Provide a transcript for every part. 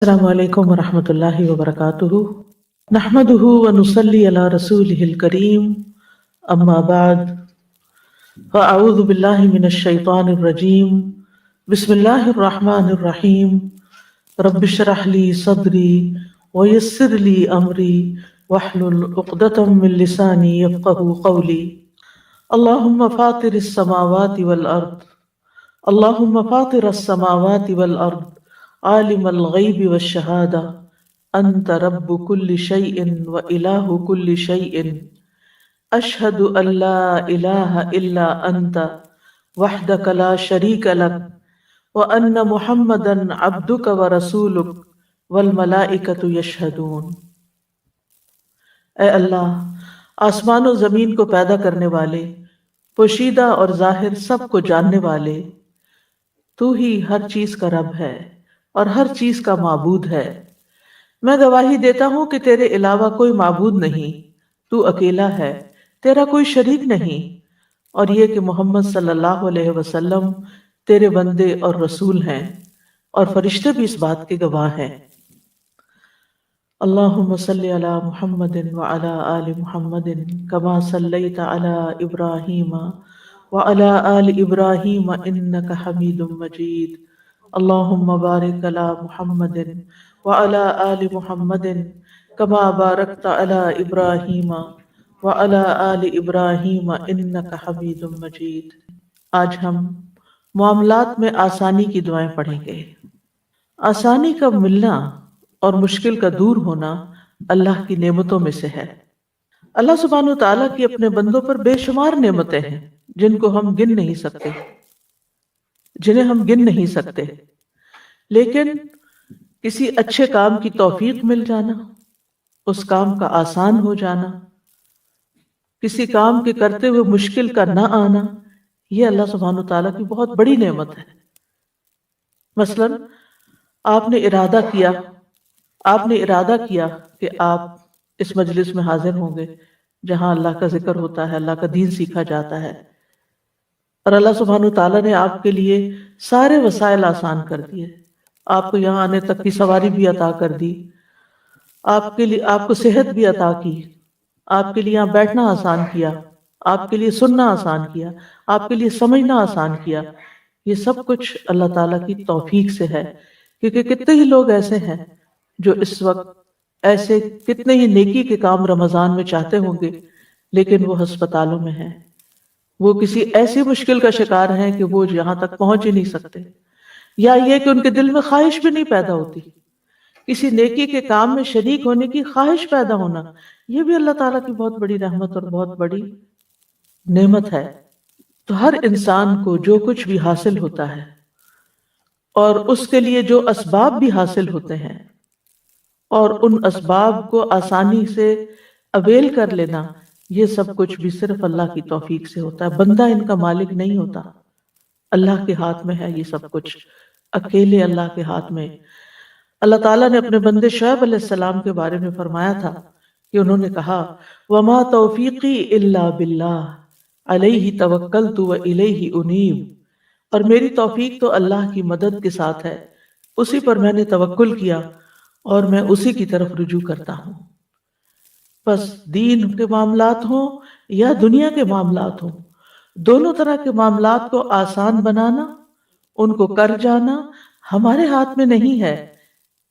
السلام علیکم ورحمۃ اللہ وبرکاتہ نحمده ونصلی علی رسوله الکریم اما بعد فاعوذ باللہ من الشیطان الرجیم بسم اللہ الرحمن الرحیم رب اشرح لی صدری ویسر لی امری واحلل عقدۃ من لسانی یفقهوا قولی اللہم فاطر السماوات والارض اللہم فاطر السماوات والارض عالم الغیب والشہادہ انت رب کل شیء والہ کل شیء اشہد ان لا الہ الا انت وحدک لا شریک لک وان محمدا عبدک ورسولک والملائکۃ یشہدون۔ اے اللہ، آسمان و زمین کو پیدا کرنے والے، پوشیدہ اور ظاہر سب کو جاننے والے، تو ہی ہر چیز کا رب ہے اور ہر چیز کا معبود ہے۔ میں گواہی دیتا ہوں کہ تیرے علاوہ کوئی معبود نہیں، تو اکیلا ہے، تیرا کوئی شریک نہیں، اور یہ کہ محمد صلی اللہ علیہ وسلم تیرے بندے اور رسول ہیں، اور فرشتے بھی اس بات کے گواہ ہیں۔ اللہم صلی علی محمد وعلی آل محمد کما صلیت علی ابراہیم وعلی آل ابراہیم انک حمید مجید۔ اللہم بارک علی محمد وعلی آل محمد کما بارکت علی ابراہیم وعلی آل ابراہیم انک حمید مجید۔ آج ہم معاملات میں آسانی کی دعائیں پڑھیں گے۔ آسانی کا ملنا اور مشکل کا دور ہونا اللہ کی نعمتوں میں سے ہے۔ اللہ سبحانہ وتعالیٰ کی اپنے بندوں پر بے شمار نعمتیں ہیں جن کو ہم گن نہیں سکتے، جنہیں ہم گن نہیں سکتے، لیکن کسی اچھے کام کی توفیق مل جانا، اس کام کا آسان ہو جانا، کسی کام کے کرتے ہوئے مشکل کا نہ آنا، یہ اللہ سبحانہ وتعالیٰ کی بہت بڑی نعمت ہے۔ مثلاً آپ نے ارادہ کیا کہ آپ اس مجلس میں حاضر ہوں گے جہاں اللہ کا ذکر ہوتا ہے، اللہ کا دین سیکھا جاتا ہے، اور اللہ سبحانہ وتعالیٰ نے آپ کے لیے سارے وسائل آسان کر دیے، آپ کو یہاں آنے تک کی سواری بھی عطا کر دی، آپ کو صحت بھی عطا کی، آپ کے لیے یہاں بیٹھنا آسان کیا، آپ کے لیے سننا آسان کیا، آپ کے لیے سمجھنا آسان کیا۔ یہ سب کچھ اللہ تعالیٰ کی توفیق سے ہے، کیونکہ کتنے ہی لوگ ایسے ہیں جو اس وقت ایسے کتنے ہی نیکی کے کام رمضان میں چاہتے ہوں گے، لیکن وہ ہسپتالوں میں ہیں، وہ کسی ایسی مشکل کا شکار ہیں کہ وہ یہاں تک پہنچ ہی نہیں سکتے، یا یہ کہ ان کے دل میں خواہش بھی نہیں پیدا ہوتی، کسی نیکی کے کام میں شریک ہونے کی خواہش پیدا ہونا، یہ بھی اللہ تعالیٰ کی بہت بڑی رحمت اور بہت بڑی نعمت ہے۔ تو ہر انسان کو جو کچھ بھی حاصل ہوتا ہے اور اس کے لیے جو اسباب بھی حاصل ہوتے ہیں، اور ان اسباب کو آسانی سے اویل کر لینا، یہ سب کچھ بھی صرف اللہ کی توفیق سے ہوتا ہے۔ بندہ ان کا مالک نہیں ہوتا، اللہ کے ہاتھ میں ہے یہ سب کچھ، اکیلے اللہ کے ہاتھ میں۔ اللہ تعالیٰ نے اپنے بندے شعیب علیہ السلام کے بارے میں فرمایا تھا کہ انہوں نے کہا وَمَا تَوْفِيقِي إِلَّا بِاللَّهِ عَلَيْهِ تَوَكَّلْتُ وَإِلَيْهِ أُنِيبُ، اور میری توفیق تو اللہ کی مدد کے ساتھ ہے، اسی پر میں نے توکل کیا اور میں اسی کی طرف رجوع کرتا ہوں۔ بس دین کے معاملات ہوں یا دنیا کے معاملات ہوں، دونوں طرح کے معاملات کو آسان بنانا، ان کو کر جانا ہمارے ہاتھ میں نہیں ہے،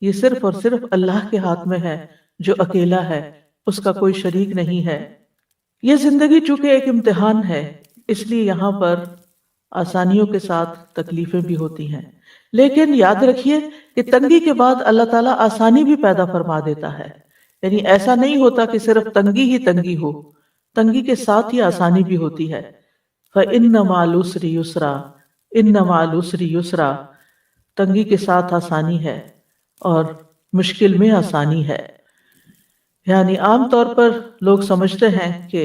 یہ صرف اور صرف اللہ کے ہاتھ میں ہے جو اکیلا ہے، اس کا کوئی شریک نہیں ہے۔ یہ زندگی چونکہ ایک امتحان ہے، اس لیے یہاں پر آسانیوں کے ساتھ تکلیفیں بھی ہوتی ہیں، لیکن یاد رکھیے کہ تنگی کے بعد اللہ تعالیٰ آسانی بھی پیدا فرما دیتا ہے، یعنی ایسا نہیں ہوتا کہ صرف تنگی ہی تنگی ہو، تنگی کے ساتھ ہی آسانی بھی ہوتی ہے۔ فَإِنَّ مَعَ الْعُسْرِ يُسْرًا، إِنَّ مَعَ الْعُسْرِ يُسْرًا، تنگی کے ساتھ آسانی ہے اور مشکل میں آسانی ہے۔ یعنی عام طور پر لوگ سمجھتے ہیں کہ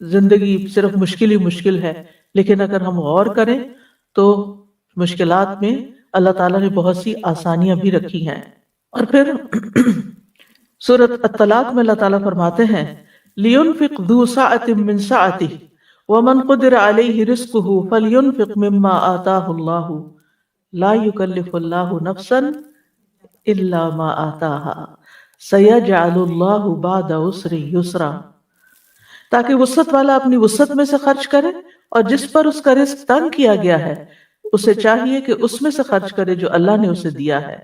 زندگی صرف مشکل ہی مشکل ہے، لیکن اگر ہم غور کریں تو مشکلات میں اللہ تعالیٰ نے بہت سی آسانیاں بھی رکھی ہیں۔ اور پھر سورۃ الطلاق میں اللہ تعالیٰ فرماتے ہیں لِيُنْفِقْ ذُو سَعَةٍ مِّن سَعَتِهِ وَمَنْ قُدِرَ عَلَيْهِ رِزْقُهُ فَلْيُنْفِقْ مِمَّا آتَاهُ اللَّهُ لَا يُكَلِّفُ اللَّهُ نَفْسًا إلا ما آتاها سيجعل الله بعد عسر يسرا، تاکہ وسعت والا اپنی وسعت میں سے خرچ کرے، اور جس پر اس کا رزق تنگ کیا گیا ہے اسے چاہیے کہ اس میں سے خرچ کرے جو اللہ نے اسے دیا ہے۔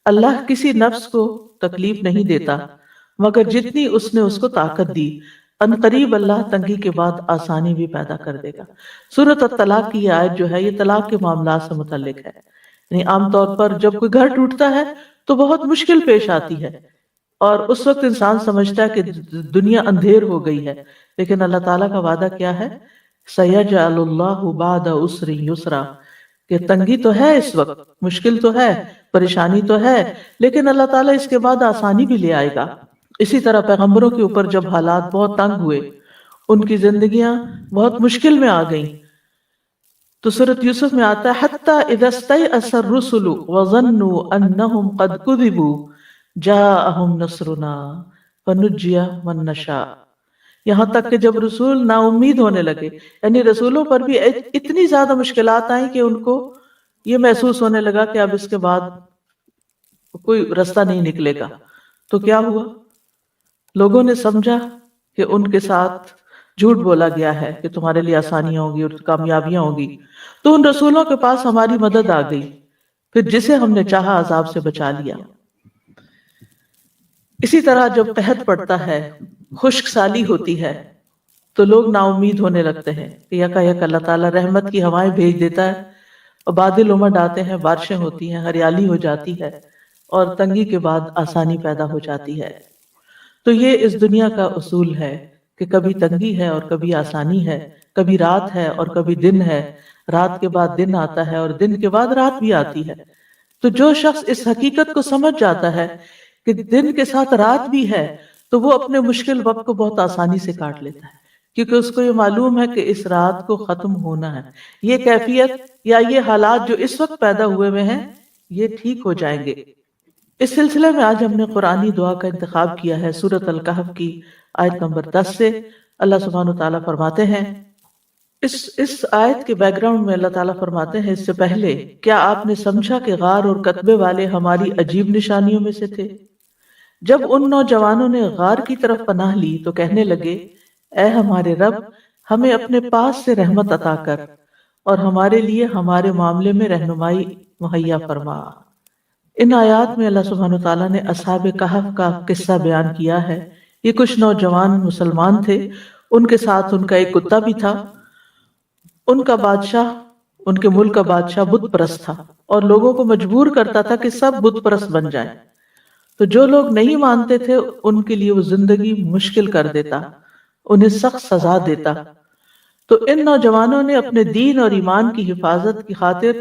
اللہ کسی نفس کو تکلیف نہیں دیتا مگر جتنی اس نے اس کو طاقت دی، ان قریب اللہ تنگی کے بعد آسانی بھی پیدا کر دے گا۔ سورۃ الطلاق کی یہ آیت جو ہے یہ طلاق کے معاملات سے متعلق ہے، یعنی عام طور پر جب کوئی گھر ٹوٹتا ہے تو بہت مشکل پیش آتی ہے، اور اس وقت انسان سمجھتا ہے کہ دنیا اندھیر ہو گئی ہے، لیکن اللہ تعالیٰ کا وعدہ کیا ہے؟ سَيَجْعَلُ اللَّهُ بَعْدَ عُسْرٍ يُسْرًا، کہ تنگی تو ہے، اس وقت مشکل تو ہے، پریشانی تو ہے، لیکن اللہ تعالیٰ اس کے بعد آسانی بھی لے آئے گا۔ اسی طرح پیغمبروں کے اوپر جب حالات بہت تنگ ہوئے، ان کی زندگیاں بہت مشکل میں آ گئیں، تو سورۃ یوسف میں آتا ہے حَتَّى إِذَا اسْتَيْأَسَ الرُّسُلُ وَظَنُّوا أَنَّهُمْ قَدْ كُذِبُوا جَاءَهُمْ نَصْرُنَا فَنُجِّيَ مَن نَّشَاءُ، یہاں تک کہ جب رسول نا امید ہونے لگے، یعنی رسولوں پر بھی اتنی زیادہ مشکلات آئیں کہ ان کو یہ محسوس ہونے لگا کہ اب اس کے بعد کوئی رستہ نہیں نکلے گا، تو کیا ہوا؟ لوگوں نے سمجھا کہ ان کے ساتھ جھوٹ بولا گیا ہے کہ تمہارے لیے آسانیاں ہوں گی اور کامیابیاں ہوں گی، تو ان رسولوں کے پاس ہماری مدد آ گئی، پھر جسے ہم نے چاہا عذاب سے بچا لیا۔ اسی طرح جب قحط پڑتا ہے، خشک سالی ہوتی ہے، تو لوگ نا امید ہونے لگتے ہیں کہ یکا یک اللہ تعالیٰ رحمت کی ہوائیں بھیج دیتا ہے اور بادل امڈ آتے ہیں، بارشیں ہوتی ہیں، ہریالی ہو جاتی ہے، اور تنگی کے بعد آسانی پیدا ہو جاتی ہے۔ تو یہ اس دنیا کا اصول ہے کہ کبھی تنگی ہے اور کبھی آسانی ہے، کبھی رات ہے اور کبھی دن ہے، رات کے بعد دن آتا ہے اور دن کے بعد رات بھی آتی ہے۔ تو جو شخص اس حقیقت کو سمجھ جاتا ہے کہ دن کے ساتھ رات بھی ہے، تو وہ اپنے مشکل وقت کو بہت آسانی سے کاٹ لیتا ہے، کیونکہ اس کو یہ معلوم ہے کہ اس رات کو ختم ہونا ہے، یہ کیفیت یا یہ حالات جو اس وقت پیدا ہوئے ہوئے ہیں یہ ٹھیک ہو جائیں گے۔ اس سلسلے میں آج ہم نے قرآنی دعا کا انتخاب کیا ہے سورۃ الکہف کی آیت نمبر 10 سے۔ اللہ سبحانہ وتعالیٰ فرماتے ہیں، اس آیت کے بیک گراؤنڈ میں اللہ تعالیٰ فرماتے ہیں، اس سے پہلے کیا آپ نے سمجھا کہ غار اور قطبے والے ہماری عجیب نشانیوں میں سے تھے؟ جب ان نوجوانوں نے غار کی طرف پناہ لی تو کہنے لگے، اے ہمارے رب، ہمیں اپنے پاس سے رحمت عطا کر اور ہمارے لیے ہمارے معاملے میں رہنمائی مہیا فرما۔ ان آیات میں اللہ سبحانہ وتعالیٰ نے اصحاب کہف کا قصہ بیان کیا ہے۔ یہ کچھ نوجوان مسلمان تھے، ان کے ساتھ ان کا ایک کتا بھی تھا۔ ان کا بادشاہ، ان کے ملک کا بادشاہ بت پرست تھا اور لوگوں کو مجبور کرتا تھا کہ سب بت پرست بن جائیں۔ تو جو لوگ نہیں مانتے تھے ان کے لیے وہ زندگی مشکل کر دیتا، انہیں سخت سزا دیتا۔ تو ان نوجوانوں نے اپنے دین اور ایمان کی حفاظت کی خاطر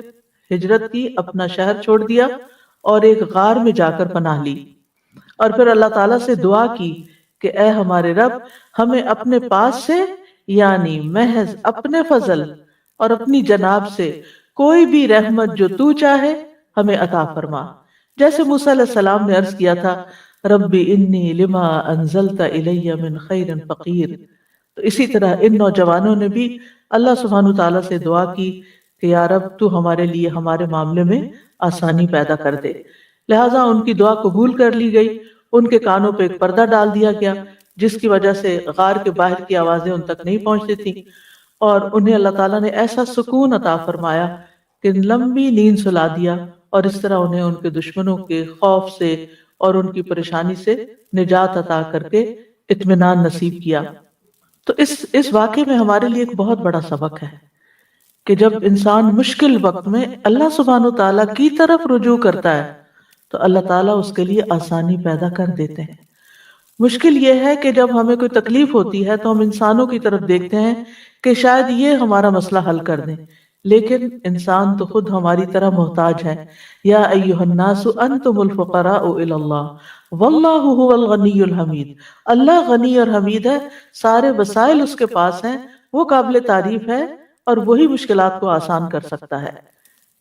ہجرت کی، اپنا شہر چھوڑ دیا اور ایک غار میں جا کر پناہ لی، اور پھر اللہ تعالیٰ سے دعا کی کہ اے ہمارے رب، ہمیں اپنے پاس سے یعنی محض اپنے فضل اور اپنی جناب سے کوئی بھی رحمت جو تو چاہے ہمیں عطا فرما، جیسے موسیٰ علیہ السلام نے عرض کیا تھا، رب انی لما انزلت الی من خیر فقیر۔ تو اسی طرح ان نوجوانوں نے بھی اللہ سبحانہ تعالیٰ سے دعا کی کہ یا رب تو ہمارے لیے ہمارے معاملے میں آسانی پیدا کر دے، لہٰذا ان کی دعا قبول کر لی گئی۔ ان کے کانوں پہ ایک پردہ ڈال دیا گیا جس کی وجہ سے غار کے باہر کی آوازیں ان تک نہیں پہنچتی تھیں، اور انہیں اللہ تعالیٰ نے ایسا سکون عطا فرمایا کہ لمبی نیند سلا دیا، اور اس طرح انہیں ان کے دشمنوں کے خوف سے اور ان کی پریشانی سے نجات عطا کر کے اطمینان نصیب کیا۔ تو اس واقعے میں ہمارے لیے ایک بہت بڑا سبق ہے کہ جب انسان مشکل وقت میں اللہ سبحانہ تعالیٰ کی طرف رجوع کرتا ہے تو اللہ تعالیٰ اس کے لیے آسانی پیدا کر دیتے ہیں۔ مشکل یہ ہے کہ جب ہمیں کوئی تکلیف ہوتی ہے تو ہم انسانوں کی طرف دیکھتے ہیں کہ شاید یہ ہمارا مسئلہ حل کر دیں، لیکن انسان تو خود ہماری طرح محتاج ہے۔ یا ایھا الناس انتم الفقراء الی اللہ واللہ ھو الغنی الحمید، اللہ غنی اور حمید ہے، سارے وسائل اس کے پاس ہیں، وہ قابل تعریف ہے اور وہی مشکلات کو آسان کر سکتا ہے۔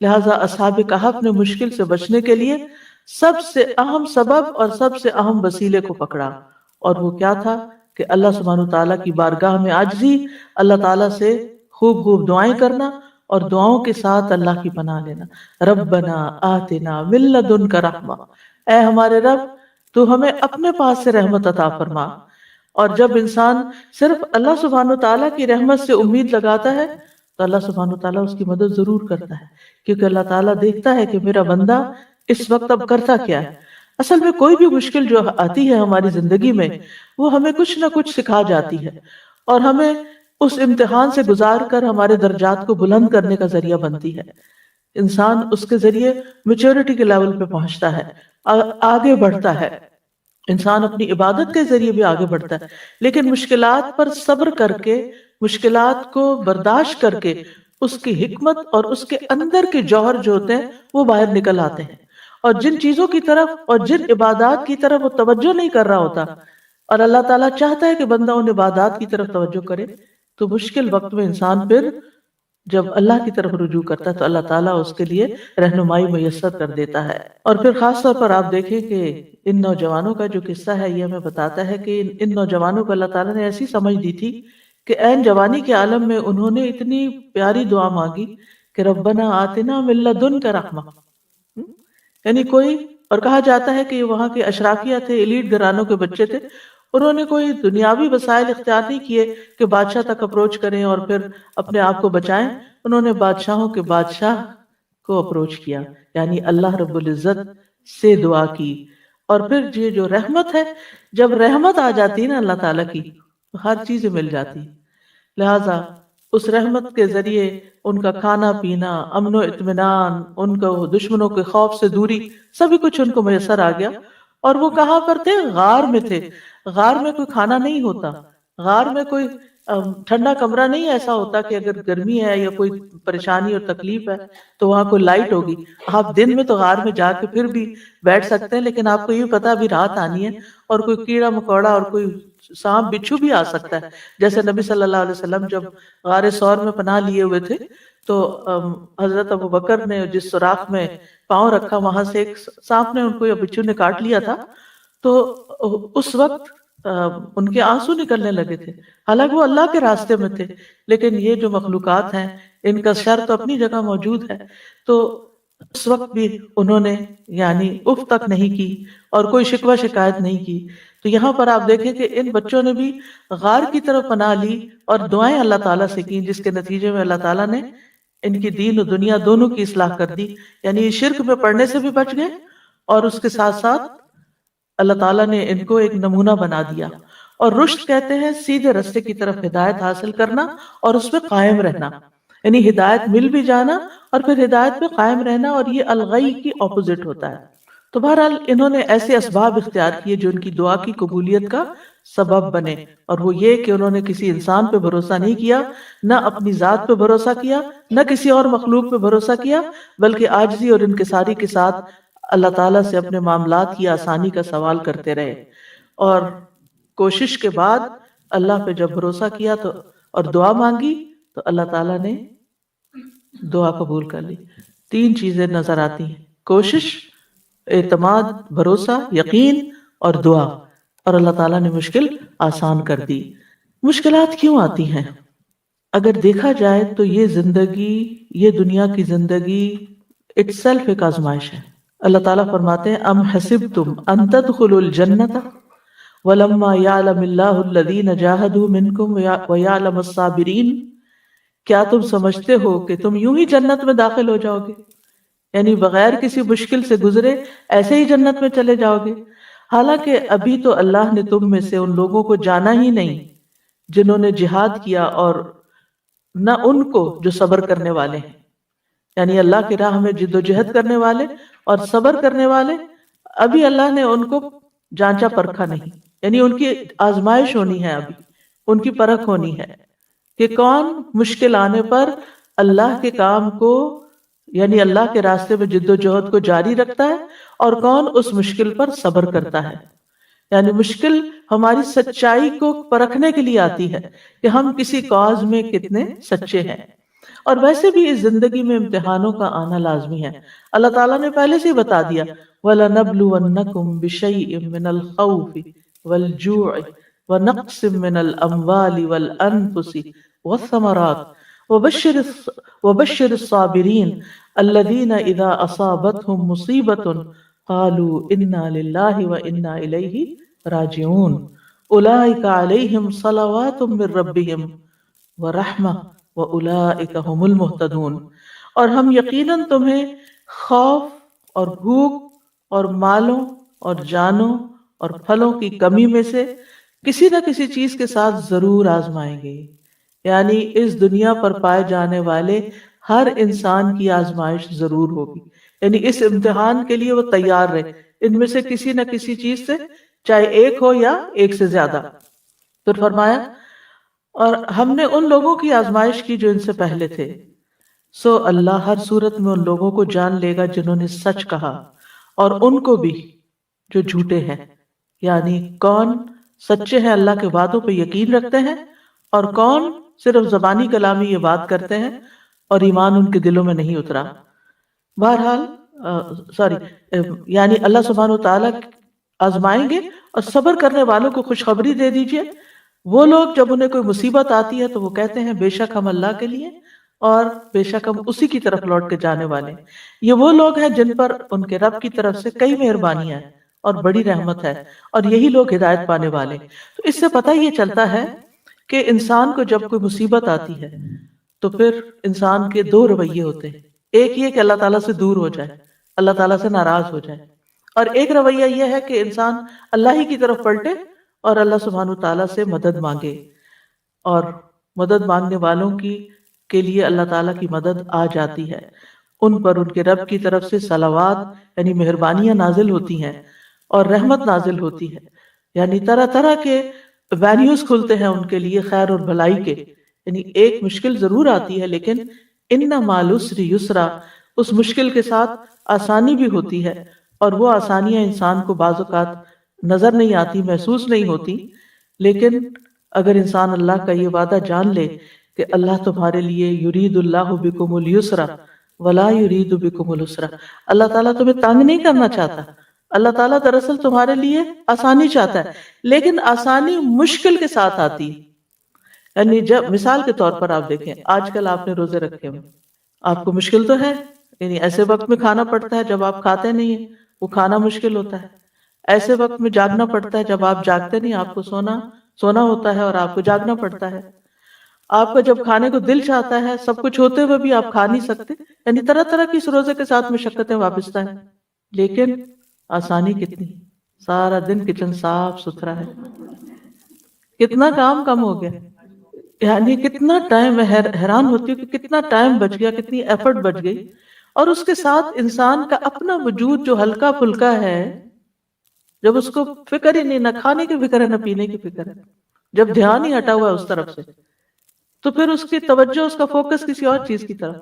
لہٰذا اصحاب کہف نے مشکل سے بچنے کے لیے سب سے اہم سبب اور سب سے اہم وسیلے کو پکڑا، اور وہ کیا تھا کہ اللہ سبحانہ تعالیٰ کی بارگاہ میں عاجزی، اللہ تعالیٰ سے خوب خوب دعائیں کرنا اور دعاؤں کے ساتھ اللہ کی پناہ لینا. ربنا آتنا من لدنک رحمہ، اے ہمارے رب تو ہمیں اپنے پاس سے رحمت عطا فرما. اور جب انسان صرف اللہ سبحانہ و تعالیٰ کی رحمت سے امید لگاتا ہے تو اللہ سبحانہ و تعالیٰ اس کی مدد ضرور کرتا ہے، کیونکہ اللہ تعالیٰ دیکھتا ہے کہ میرا بندہ اس وقت اب کرتا کیا ہے. اصل میں کوئی بھی مشکل جو آتی ہے ہماری زندگی میں وہ ہمیں کچھ نہ کچھ سکھا جاتی ہے اور ہمیں اس امتحان سے گزار کر ہمارے درجات کو بلند کرنے کا ذریعہ بنتی ہے. انسان اس کے ذریعے میچورٹی کے لیول پہ پہنچتا ہے، آگے بڑھتا ہے. انسان اپنی عبادت کے ذریعے بھی آگے بڑھتا ہے، لیکن مشکلات پر صبر کر کے، مشکلات کو برداشت کر کے اس کی حکمت اور اس کے اندر کے جوہر جو ہوتے ہیں وہ باہر نکل آتے ہیں. اور جن چیزوں کی طرف اور جن عبادات کی طرف وہ توجہ نہیں کر رہا ہوتا اور اللہ تعالیٰ چاہتا ہے کہ بندہ ان عبادات کی طرف توجہ کرے، تو مشکل وقت میں انسان پھر جب اللہ کی طرف رجوع کرتا ہے تو اللہ تعالیٰ اس کے لیے رہنمائی میسر کر دیتا ہے. اور پھر خاص طور پر آپ دیکھیں کہ ان نوجوانوں کا جو قصہ ہے یہ ہمیں بتاتا ہے کہ ان نوجوانوں کو اللہ تعالیٰ نے ایسی سمجھ دی تھی کہ عین جوانی کے عالم میں انہوں نے اتنی پیاری دعا مانگی کہ ربنا آتنا من لدنک رحمہ. یعنی کوئی، اور کہا جاتا ہے کہ وہاں کے اشرافیہ تھے، ایلیٹ گھرانوں کے بچے تھے، انہوں نے کوئی دنیاوی وسائل اختیار نہیں کیے کہ بادشاہ تک اپروچ کریں اور پھر اپنے آپ کو بچائیں. انہوں نے بادشاہوں کے بادشاہ کو اپروچ کیا، یعنی اللہ رب العزت سے دعا کی. اور پھر یہ جو رحمت ہے، جب رحمت آ جاتی ہے نا اللہ تعالیٰ کی تو ہر چیز مل جاتی. لہٰذا اس رحمت کے ذریعے ان کا کھانا پینا، امن و اطمینان، ان کو دشمنوں کے خوف سے دوری، سبھی کچھ ان کو میسر آ گیا. اور وہ کہاں پر تھے؟ غار میں تھے. غار میں کوئی کھانا نہیں ہوتا، غار میں کوئی ٹھنڈا کمرہ نہیں ایسا ہوتا کہ اگر گرمی ہے یا کوئی پریشانی اور تکلیف ہے تو وہاں کوئی لائٹ ہوگی. آپ دن میں تو غار میں جا کے پھر بھی بیٹھ سکتے ہیں، لیکن آپ کو یہ پتا ابھی رات آنی ہے اور کوئی کیڑا مکوڑا اور کوئی سانپ بچھو بھی آ سکتا ہے. جیسے نبی صلی اللہ علیہ وسلم جب غار ثور میں پناہ لیے ہوئے تھے تو حضرت ابوبکر نے جس سوراخ میں پاؤں رکھا وہاں سے ایک سانپ نے ان کو یا بچھو نے کاٹ لیا تھا. تو اس وقت ان کے آنسو نکلنے لگے تھے، حالانکہ وہ اللہ کے راستے میں تھے. لیکن یہ جو مخلوقات ہیں ان کا شر تو اپنی جگہ موجود ہے. تو اس وقت بھی انہوں نے یعنی اف تک نہیں کی اور کوئی شکوہ شکایت نہیں کی. تو یہاں پر آپ دیکھیں کہ ان بچوں نے بھی غار کی طرف پناہ لی اور دعائیں اللہ تعالیٰ سے کی، جس کے نتیجے میں اللہ تعالیٰ نے ان کی دین و دنیا دونوں کی اصلاح کر دی. یعنی شرک میں پڑنے سے بھی بچ گئے اور اس کے ساتھ ساتھ اللہ تعالیٰ نے ان کو ایک نمونہ بنا دیا. اور رشد کہتے ہیں سیدھے رستے کی طرف ہدایت حاصل کرنا اور اس پہ قائم رہنا، یعنی ہدایت مل بھی جانا اور پھر ہدایت پہ قائم رہنا، اور یہ الغی کی اپوزٹ ہوتا ہے. تو بہرحال انہوں نے ایسے اسباب اختیار کیے جو ان کی دعا کی قبولیت کا سبب بنے، اور وہ یہ کہ انہوں نے کسی انسان پہ بھروسہ نہیں کیا، نہ اپنی ذات پہ بھروسہ کیا، نہ کسی اور مخلوق پہ بھروسہ کیا، بلکہ عاجزی اور انکساری کے ساتھ اللہ تعالیٰ سے اپنے معاملات کی آسانی کا سوال کرتے رہے. اور کوشش کے بعد اللہ پہ جب بھروسہ کیا تو اور دعا مانگی تو اللہ تعالیٰ نے دعا قبول کر لی. 3 چیزیں نظر آتی ہیں: کوشش، اعتماد، بھروسہ، یقین اور دعا. اور اللہ تعالیٰ نے مشکل آسان کر دی. مشکلات کیوں آتی ہیں؟ اگر دیکھا جائے تو یہ زندگی، یہ دنیا کی زندگی اٹ سیلف ایک آزمائش ہے. اللہ تعالیٰ فرماتے ہیں ام حسبتم ان تدخلوا الجنۃ ولما یعلم اللہ الذین جاہدوا منکم ویعلم الصابرین. کیا تم سمجھتے ہو کہ تم یوں ہی جنت میں داخل ہو جاؤ گے، یعنی بغیر کسی مشکل سے گزرے ایسے ہی جنت میں چلے جاؤ گے؟ حالانکہ ابھی تو اللہ نے تم میں سے ان لوگوں کو جانا ہی نہیں جنہوں نے جہاد کیا، اور نہ ان کو جو صبر کرنے والے ہیں. یعنی اللہ کی راہ میں جد و جہد کرنے والے اور صبر کرنے والے، ابھی اللہ نے ان کو جانچا پرکھا نہیں. یعنی ان کی آزمائش ہونی ہے، ابھی ان کی پرکھ ہونی ہے کہ کون مشکل آنے پر اللہ کے کام کو، یعنی اللہ کے راستے میں جد و جہد کو جاری رکھتا ہے، اور کون اس مشکل پر صبر کرتا ہے. یعنی مشکل ہماری سچائی کو پرکھنے کے لیے آتی ہے کہ ہم کسی کاز میں کتنے سچے ہیں. اور ویسے بھی اس زندگی میں امتحانوں کا آنا لازمی ہے. اللہ تعالیٰ نے پہلے سے ہی بتا دیا وَلَنَبْلُوَنَّكُمْ بِشَيْءٍ مِّنَ الْخَوْفِ وَالْجُوعِ وَنَقْصٍ مِّنَ الْأَمْوَالِ وَالْأَنفُسِ وَالثَّمَرَاتِ وبشر الصابرین الذین اذا اصابتهم مصیبۃ قالوا انا للہ وانا الیہ راجعون اولئک علیہم صلوات من ربہم ورحمہ واولئک هم المہتدون۔ اور ہم یقیناً تمہیں خوف اور بھوک اور مالوں اور جانوں اور پھلوں کی کمی میں سے کسی نہ کسی چیز کے ساتھ ضرور آزمائیں گے، یعنی اس دنیا پر پائے جانے والے ہر انسان کی آزمائش ضرور ہوگی، یعنی اس امتحان کے لیے وہ تیار رہے، ان میں سے کسی نہ کسی چیز سے، چاہے ایک ہو یا ایک سے زیادہ۔ پھر فرمایا اور ہم نے ان لوگوں کی آزمائش کی جو ان سے پہلے تھے، سو اللہ ہر صورت میں ان لوگوں کو جان لے گا جنہوں نے سچ کہا، اور ان کو بھی جو جھوٹے ہیں، یعنی کون سچے ہیں، اللہ کے وعدوں پہ یقین رکھتے ہیں، اور کون صرف زبانی کلامی یہ بات کرتے ہیں اور ایمان ان کے دلوں میں نہیں اترا۔ بہرحال یعنی اللہ سبحانہ و تعالیٰ آزمائیں گے، اور صبر کرنے والوں کو خوشخبری دے دیجئے۔ وہ لوگ جب انہیں کوئی مصیبت آتی ہے تو وہ کہتے ہیں بے شک ہم اللہ کے لیے اور بے شک ہم اسی کی طرف لوٹ کے جانے والے ہیں۔ یہ وہ لوگ ہیں جن پر ان کے رب کی طرف سے کئی مہربانیاں ہیں اور بڑی رحمت ہے، اور یہی لوگ ہدایت پانے والے۔ تو اس سے پتہ یہ چلتا ہے کہ انسان کو جب کوئی مصیبت آتی ہے تو پھر انسان کے دو رویے ہوتے ہیں، ایک یہ کہ اللہ تعالیٰ سے دور ہو جائے، اللہ تعالیٰ سے ناراض ہو جائے، اور ایک رویہ یہ ہے کہ انسان اللہ ہی کی طرف پلٹے اور اللہ سبحانہ تعالیٰ سے مدد مانگے، اور مدد مانگنے والوں کے لیے اللہ تعالیٰ کی مدد آ جاتی ہے، ان پر ان کے رب کی طرف سے صلوات یعنی مہربانیاں نازل ہوتی ہیں اور رحمت نازل ہوتی ہے، یعنی طرح طرح کے وینیوز کھلتے ہیں ان کے لیے خیر اور بھلائی کے۔ یعنی ایک مشکل ضرور آتی ہے لیکن ان مع العسر یسرا، اس مشکل کے ساتھ آسانی بھی ہوتی ہے، اور وہ آسانیاں انسان کو بعض اوقات نظر نہیں آتی، محسوس نہیں ہوتی، لیکن اگر انسان اللہ کا یہ وعدہ جان لے کہ اللہ تمہارے لیے یرید اللہ بکم اليسر ولا یرید بکم العسر، اللہ تعالیٰ تمہیں تنگ نہیں کرنا چاہتا، اللہ تعالیٰ دراصل تمہارے لیے آسانی چاہتا ہے، لیکن آسانی مشکل کے ساتھ آتی ہے۔ یعنی جب مثال کے طور پر آپ دیکھیں، آج کل آپ نے روزے رکھے ہوئے، آپ کو مشکل تو ہے، یعنی ایسے وقت میں کھانا پڑتا ہے جب آپ کھاتے نہیں ہیں، وہ کھانا مشکل ہوتا ہے، ایسے وقت میں جاگنا پڑتا ہے جب آپ جاگتے نہیں، آپ کو سونا ہوتا ہے اور آپ کو جاگنا پڑتا ہے، آپ کا جب کھانے کو دل چاہتا ہے، سب کچھ ہوتے ہوئے بھی آپ کھا نہیں سکتے، یعنی طرح طرح کی اس روزے کے ساتھ مشقتیں وابستہ ہیں، لیکن آسانی کتنی، سارا دن کچن صاف ستھرا ہے، کتنا کام کم ہو گیا، یعنی کتنا ٹائم، حیران ہوتی ہوں کہ کتنا ٹائم بچ گیا، کتنی ایفرٹ بچ گئی، اور اس کے ساتھ انسان کا اپنا وجود جو ہلکا پھلکا ہے، جب اس کو فکر ہی نہیں، نہ کھانے کی فکر ہے نہ پینے کی فکر ہے، جب دھیان ہی ہٹا ہوا ہے اس طرف سے، تو پھر اس کی توجہ، اس کا فوکس کسی اور چیز کی طرف۔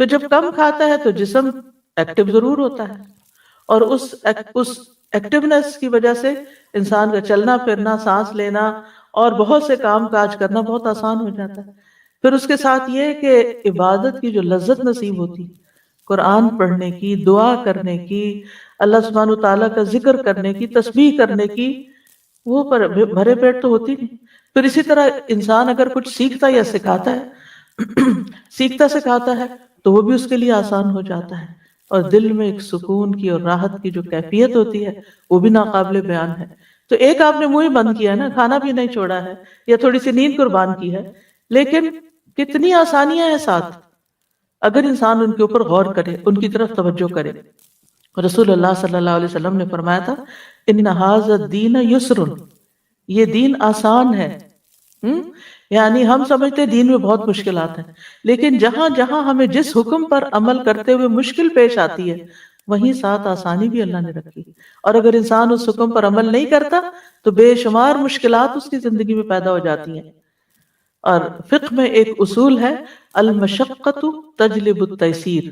پھر جب کم کھاتا ہے تو جسم ایکٹیو ضرور ہوتا ہے، اور اس ایکٹیونیس کی وجہ سے انسان کا چلنا پھرنا، سانس لینا اور بہت سے کام کاج کرنا بہت آسان ہو جاتا ہے۔ پھر اس کے ساتھ یہ کہ عبادت کی جو لذت نصیب ہوتی، قرآن پڑھنے کی، دعا کرنے کی، اللہ سبحانہ تعالیٰ کا ذکر کرنے کی، تسبیح کرنے کی، وہ پر بھرے پیٹ تو ہوتی نہیں۔ پھر اسی طرح انسان اگر کچھ سیکھتا یا سکھاتا ہے سیکھتا سکھاتا ہے تو وہ بھی اس کے لیے آسان ہو جاتا ہے، اور دل میں ایک سکون کی اور راحت کی جو کیفیت ہوتی ہے وہ بھی ناقابل بیان ہے۔ تو ایک آپ نے منہ بند کیا ہے نا، کھانا بھی نہیں چھوڑا ہے، یا تھوڑی سی نیند قربان کی ہے، لیکن کتنی آسانیاں ہیں ساتھ، اگر انسان ان کے اوپر غور کرے، ان کی طرف توجہ کرے۔ رسول اللہ صلی اللہ علیہ وسلم نے فرمایا تھا ان ھذا الدین یسر، یہ دین آسان ہے۔ یعنی ہم سمجھتے دین میں بہت مشکلات ہیں، لیکن جہاں جہاں ہمیں جس حکم پر عمل کرتے ہوئے مشکل پیش آتی ہے وہیں ساتھ آسانی بھی اللہ نے رکھی، اور اگر انسان اس حکم پر عمل نہیں کرتا تو بے شمار مشکلات اس کی زندگی میں پیدا ہو جاتی ہیں۔ اور فقہ میں ایک اصول ہے المشقۃ تجلب التیسیر،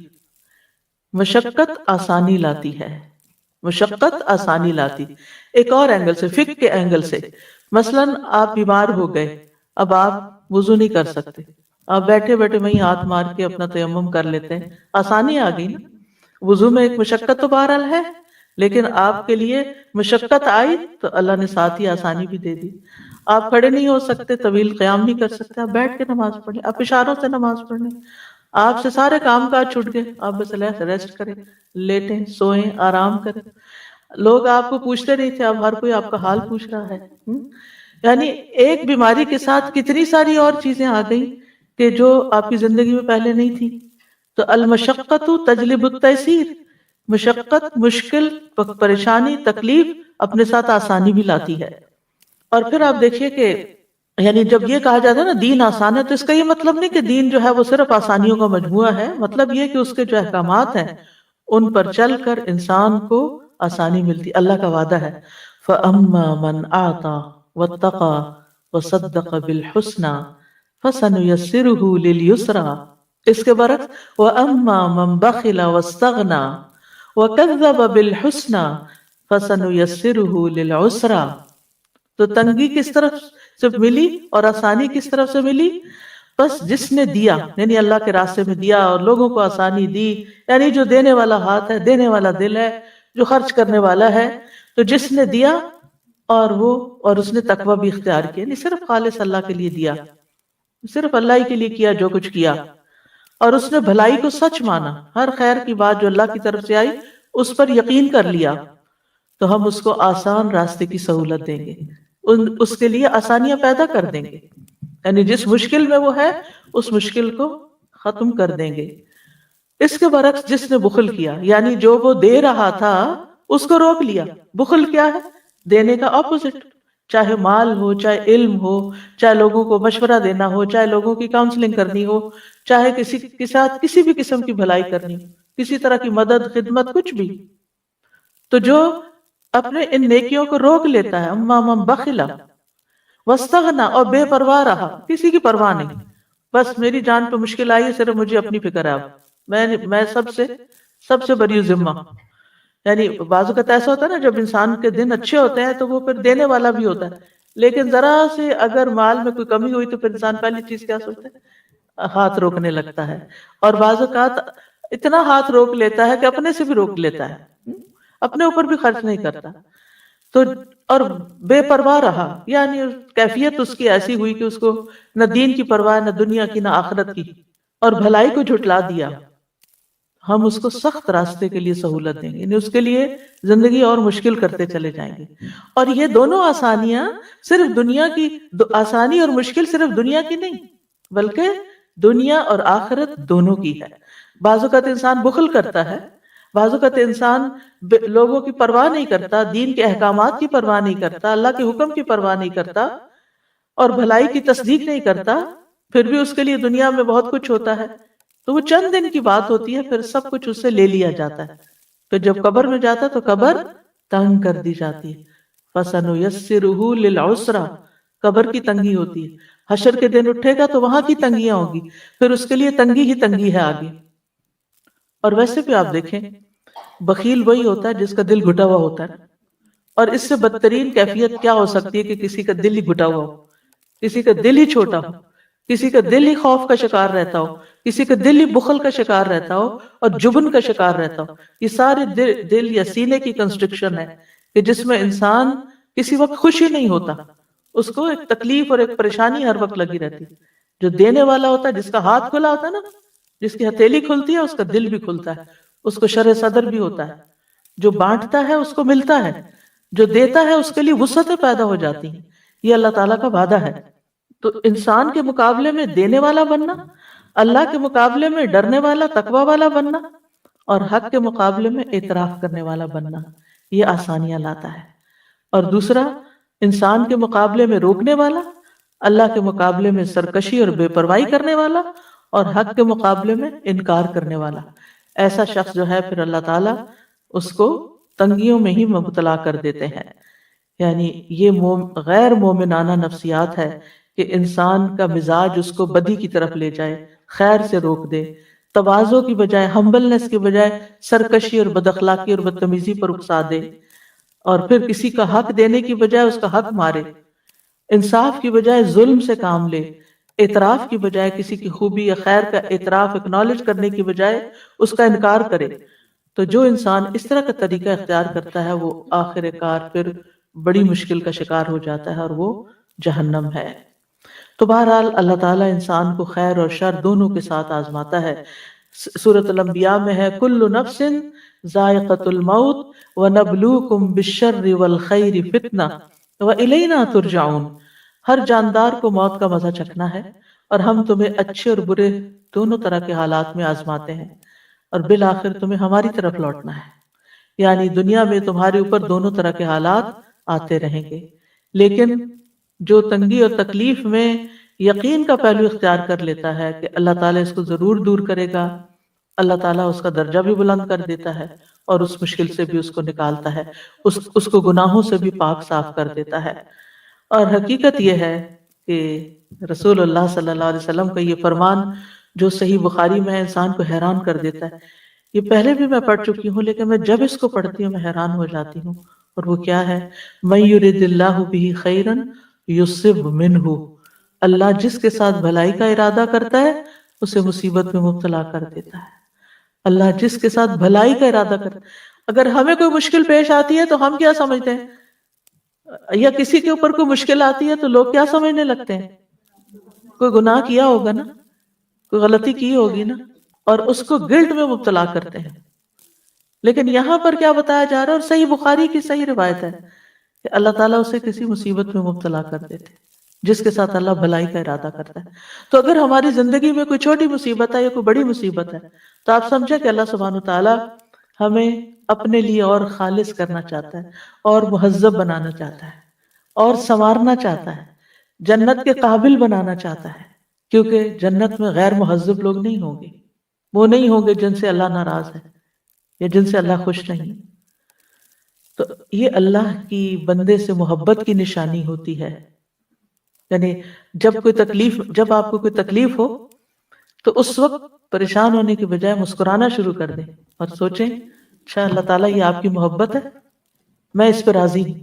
مشقت آسانی لاتی ہے، مشقت آسانی لاتی۔ ایک اور اینگل سے، فقہ کے اینگل سے، مثلاً آپ بیمار ہو گئے، اب آپ وضو نہیں کر سکتے، آپ بیٹھے بیٹھے وہیں ہاتھ مار کے اپنا تیمم کر لیتے ہیں، آسانی آ گئی نا۔ وضو میں ایک مشقت تو بہرحال ہے، لیکن آپ کے لیے مشقت آئی تو اللہ نے ساتھ ہی آسانی بھی دے دی. آپ کھڑے نہیں ہو سکتے، طویل قیام نہیں کر سکتے، آپ بیٹھ کے نماز پڑھیں، آپ اشاروں سے نماز پڑھیں. آپ سے سارے کام کاج چھوٹ گئے، آپ بس ریسٹ کریں، لیٹیں، سوئیں، آرام کریں. لوگ آپ کو پوچھتے نہیں تھے، اب ہر کوئی آپ کا حال پوچھ رہا ہے. یعنی ایک بیماری کے ساتھ کتنی ساری اور چیزیں آ گئی کہ جو آپ کی زندگی میں پہلے نہیں تھی. تو المشقت تجلب التیسیر، مشقت، مشکل، پریشانی، تکلیف اپنے ساتھ آسانی بھی لاتی ہے. اور پھر آپ دیکھیے کہ یعنی جب یہ کہا جاتا ہے نا دین آسان ہے، تو اس کا یہ مطلب نہیں کہ دین جو ہے وہ صرف آسانیوں کا مجموعہ ہے. مطلب یہ کہ اس کے جو احکامات ہیں ان پر چل کر انسان کو آسانی ملتی. اللہ کا وعدہ ہے فَأَمَّا مَنْ أَعْطَى وَاتَّقَى وَصَدَّقَ بِالْحُسْنَى فَسَنُيَسِّرُهُ لِلْيُسْرَى. اس کے برعکس وَأَمَّا مَنْ بَخِلَ وَاسْتَغْنَى وَكَذَّبَ بِالْحُسْنَى فَسَنُيَسِّرُهُ لِلْعُسْرَى. تو تنگی کس طرف سے ملی اور آسانی کس طرف سے ملی؟ بس جس نے دیا، یعنی اللہ کے راستے میں دیا اور لوگوں کو آسانی دی، یعنی جو دینے والا ہاتھ ہے، دینے والا دل ہے، جو خرچ کرنے والا ہے، تو جس نے دیا اور اس نے تقوی بھی اختیار کیا، نہیں صرف خالص اللہ کے لیے دیا، صرف اللہ ہی کے لیے کیا جو کچھ کیا، اور اس نے بھلائی کو سچ مانا، ہر خیر کی بات جو اللہ کی طرف سے آئی اس پر یقین کر لیا، تو ہم اس کو آسان راستے کی سہولت دیں گے، اس کے لیے آسانیاں پیدا کر دیں گے. یعنی جس مشکل میں وہ ہے اس مشکل کو ختم کر دیں گے. اس کے برعکس جس نے بخل کیا، یعنی جو وہ دے رہا تھا اس کو روک لیا. بخل کیا ہے؟ دینے کا اپوزٹ. چاہے مال ہو، چاہے علم ہو، چاہے لوگوں کو مشورہ دینا ہو، چاہے لوگوں کی کاؤنسلنگ کرنی ہو، چاہے کسی کے ساتھ کسی بھی قسم کی بھلائی کرنی ہو، کسی طرح کی مدد، خدمت، کچھ بھی. تو جو اپنے ان نیکیوں کو روک لیتا ہے، اما من بخلا واستغنا، اور بے پرواہ رہا، کسی کی پرواہ نہیں، بس میری جان پہ مشکل آئی ہے، صرف مجھے اپنی فکر ہے، اب میں سب سے بری ذمہ. یعنی بعض اوقات ایسا ہوتا ہے نا جب انسان کے دن اچھے ہوتے ہیں تو وہ پھر دینے والا بھی ہوتا ہے، لیکن ذرا سے اگر مال میں کوئی کمی ہوئی تو پھر انسان پہلی چیز کیا سوچتا ہے؟ ہاتھ روکنے لگتا ہے. اور بعض اوقات اتنا ہاتھ روک لیتا ہے کہ اپنے سے بھی روک لیتا ہے، اپنے اوپر بھی خرچ نہیں کرتا. تو اور بے پرواہ رہا، یعنی کیفیت اس کی ایسی ہوئی کہ اس کو نہ دین کی پرواہ، نہ دنیا کی، نہ آخرت کی، اور بھلائی کو جھٹلا دیا. ہم اس کو سخت راستے کے لیے سہولت دیں گے، یعنی اس کے لیے زندگی اور مشکل کرتے چلے جائیں گے. اور یہ دونوں آسانیاں صرف دنیا کی آسانی اور مشکل صرف دنیا کی نہیں بلکہ دنیا اور آخرت دونوں کی ہے. بعض اوقات انسان بخل کرتا ہے، بعض اوقات انسان لوگوں کی پرواہ نہیں کرتا، دین کے احکامات کی پرواہ نہیں کرتا، اللہ کے حکم کی پرواہ نہیں کرتا، اور بھلائی کی تصدیق نہیں کرتا، پھر بھی اس کے لیے دنیا میں بہت کچھ ہوتا ہے. تو وہ چند دن کی بات ہوتی ہے، پھر سب کچھ اس سے لے لیا جاتا ہے. پھر جب قبر میں جاتا ہے تو قبر تنگ کر دی جاتی ہے. فَسَنُيَسِّرُهُ لِلْعُسْرَى، قبر کی تنگی ہوتی ہے. حشر کے دن اٹھے گا تو وہاں کی تنگیاں ہوں گی، پھر اس کے لیے تنگی ہی تنگی ہے آگے. اور ویسے بھی آپ دیکھیں بخیل وہی ہوتا ہے جس کا دل گھٹا ہوا ہوتا ہے، اور اس سے بدترین کیفیت کیا ہو سکتی ہے کہ کسی کا دل ہی گھٹا ہوا ہو، کسی کا دل ہی چھوٹا ہو، کسی کا دل ہی خوف کا شکار رہتا ہو، کسی کا دل ہی بخل کا شکار رہتا ہو اور جبن کا شکار رہتا ہو. یہ سارے دل یا سینے کی کنسٹرکشن ہے کہ جس میں انسان کسی وقت خوشی نہیں ہوتا، اس کو ایک تکلیف اور ایک پریشانی ہر وقت لگی رہتی. جو دینے والا ہوتا ہے، جس کا ہاتھ کھلا ہوتا ہے نا، جس کی ہتھیلی کھلتی ہے اس کا دل بھی کھلتا ہے، اس کو شرح صدر بھی ہوتا ہے. جو بانٹتا ہے اس کو ملتا ہے، جو دیتا ہے اس کے لیے وسعتیں پیدا ہو جاتی ہیں. یہ اللہ تعالیٰ کا وعدہ ہے. تو انسان کے مقابلے میں دینے والا بننا، اللہ کے مقابلے میں ڈرنے والا، تقوی والا بننا، اور حق کے مقابلے میں اعتراف کرنے والا بننا، یہ آسانیاں لاتا ہے. اور دوسرا، انسان کے مقابلے میں روکنے والا، اللہ کے مقابلے میں سرکشی اور بے پرواہی کرنے والا، اور حق کے مقابلے میں انکار کرنے والا. ایسا شخص جو ہے پھر اللہ تعالیٰ اس کو تنگیوں میں ہی مبتلا کر دیتے ہیں. یعنی یہ غیر مومنانہ نفسیات ہے کہ انسان کا مزاج اس کو بدی کی طرف لے جائے، خیر سے روک دے، تواضع کی بجائے، ہمبلنس کی بجائے سرکشی اور بد اخلاقی اور بدتمیزی پر اکسا دے، اور پھر کسی کا حق دینے کی بجائے اس کا حق مارے، انصاف کی بجائے ظلم سے کام لے، اعتراف کی بجائے کسی کی خوبی یا خیر کا اعتراف اکنالج کرنے کی بجائے اس کا انکار کرے. تو جو انسان اس طرح کا طریقہ اختیار کرتا ہے وہ آخر کار پھر بڑی مشکل کا شکار ہو جاتا ہے اور وہ جہنم ہے۔ تو بہرحال اللہ تعالیٰ انسان کو خیر اور شر دونوں کے ساتھ آزماتا ہے۔ سورۃ الانبیاء میں ہے کل نفس ذائقۃ الموت ونبلوکم بالشر والخیر فتنہ والینا ترجعون۔ ہر جاندار کو موت کا مزہ چکھنا ہے اور ہم تمہیں اچھے اور برے دونوں طرح کے حالات میں آزماتے ہیں اور بالآخر تمہیں ہماری طرف لوٹنا ہے۔ یعنی دنیا میں تمہارے اوپر دونوں طرح کے حالات آتے رہیں گے، لیکن جو تنگی اور تکلیف میں یقین کا پہلو اختیار کر لیتا ہے کہ اللہ تعالیٰ اس کو ضرور دور کرے گا، اللہ تعالیٰ اس کا درجہ بھی بلند کر دیتا ہے اور اس مشکل سے بھی اس کو نکالتا ہے، اس کو گناہوں سے بھی پاک صاف کر دیتا ہے۔ اور حقیقت یہ ہے کہ رسول اللہ صلی اللہ علیہ وسلم کا یہ فرمان جو صحیح بخاری میں ہے انسان کو حیران کر دیتا ہے۔ یہ پہلے بھی میں پڑھ چکی ہوں لیکن میں جب اس کو پڑھتی ہوں میں حیران ہو جاتی ہوں، اور وہ کیا ہے؟ مَن یُرِدِ اللَّهُ بِهِ خَیْرًا یُصِبْ مِنْهُ، اللہ جس کے ساتھ بھلائی کا ارادہ کرتا ہے اسے مصیبت میں مبتلا کر دیتا ہے۔ اللہ جس کے ساتھ بھلائی کا ارادہ کرتا ہے، اگر ہمیں کوئی مشکل پیش آتی ہے تو ہم کیا سمجھتے ہیں، یا کسی کے اوپر کوئی مشکل آتی ہے تو لوگ کیا سمجھنے لگتے ہیں؟ کوئی گناہ کیا ہوگا نا، کوئی غلطی کی ہوگی نا، اور اس کو گلٹ میں مبتلا کرتے ہیں۔ لیکن یہاں پر کیا بتایا جا رہا ہے، اور صحیح بخاری کی صحیح روایت ہے کہ اللہ تعالیٰ اسے کسی مصیبت میں مبتلا کر دیتے جس کے ساتھ اللہ بھلائی کا ارادہ کرتا ہے۔ تو اگر ہماری زندگی میں کوئی چھوٹی مصیبت ہے یا کوئی بڑی مصیبت ہے تو آپ سمجھیں کہ اللہ سبحانہ تعالیٰ ہمیں اپنے لیے اور خالص کرنا چاہتا ہے اور مہذب بنانا چاہتا ہے اور سنوارنا چاہتا ہے، جنت کے قابل بنانا چاہتا ہے، کیونکہ جنت میں غیر مہذب لوگ نہیں ہوں گے، وہ نہیں ہوں گے جن سے اللہ ناراض ہے یا جن سے اللہ خوش نہیں۔ تو یہ اللہ کی بندے سے محبت کی نشانی ہوتی ہے۔ یعنی جب آپ کو کوئی تکلیف ہو تو اس وقت پریشان ہونے کی بجائے مسکرانا شروع کر دیں اور سوچیں اچھا اللہ تعالیٰ یہ آپ کی محبت ہے، میں اس پہ راضی ہوں،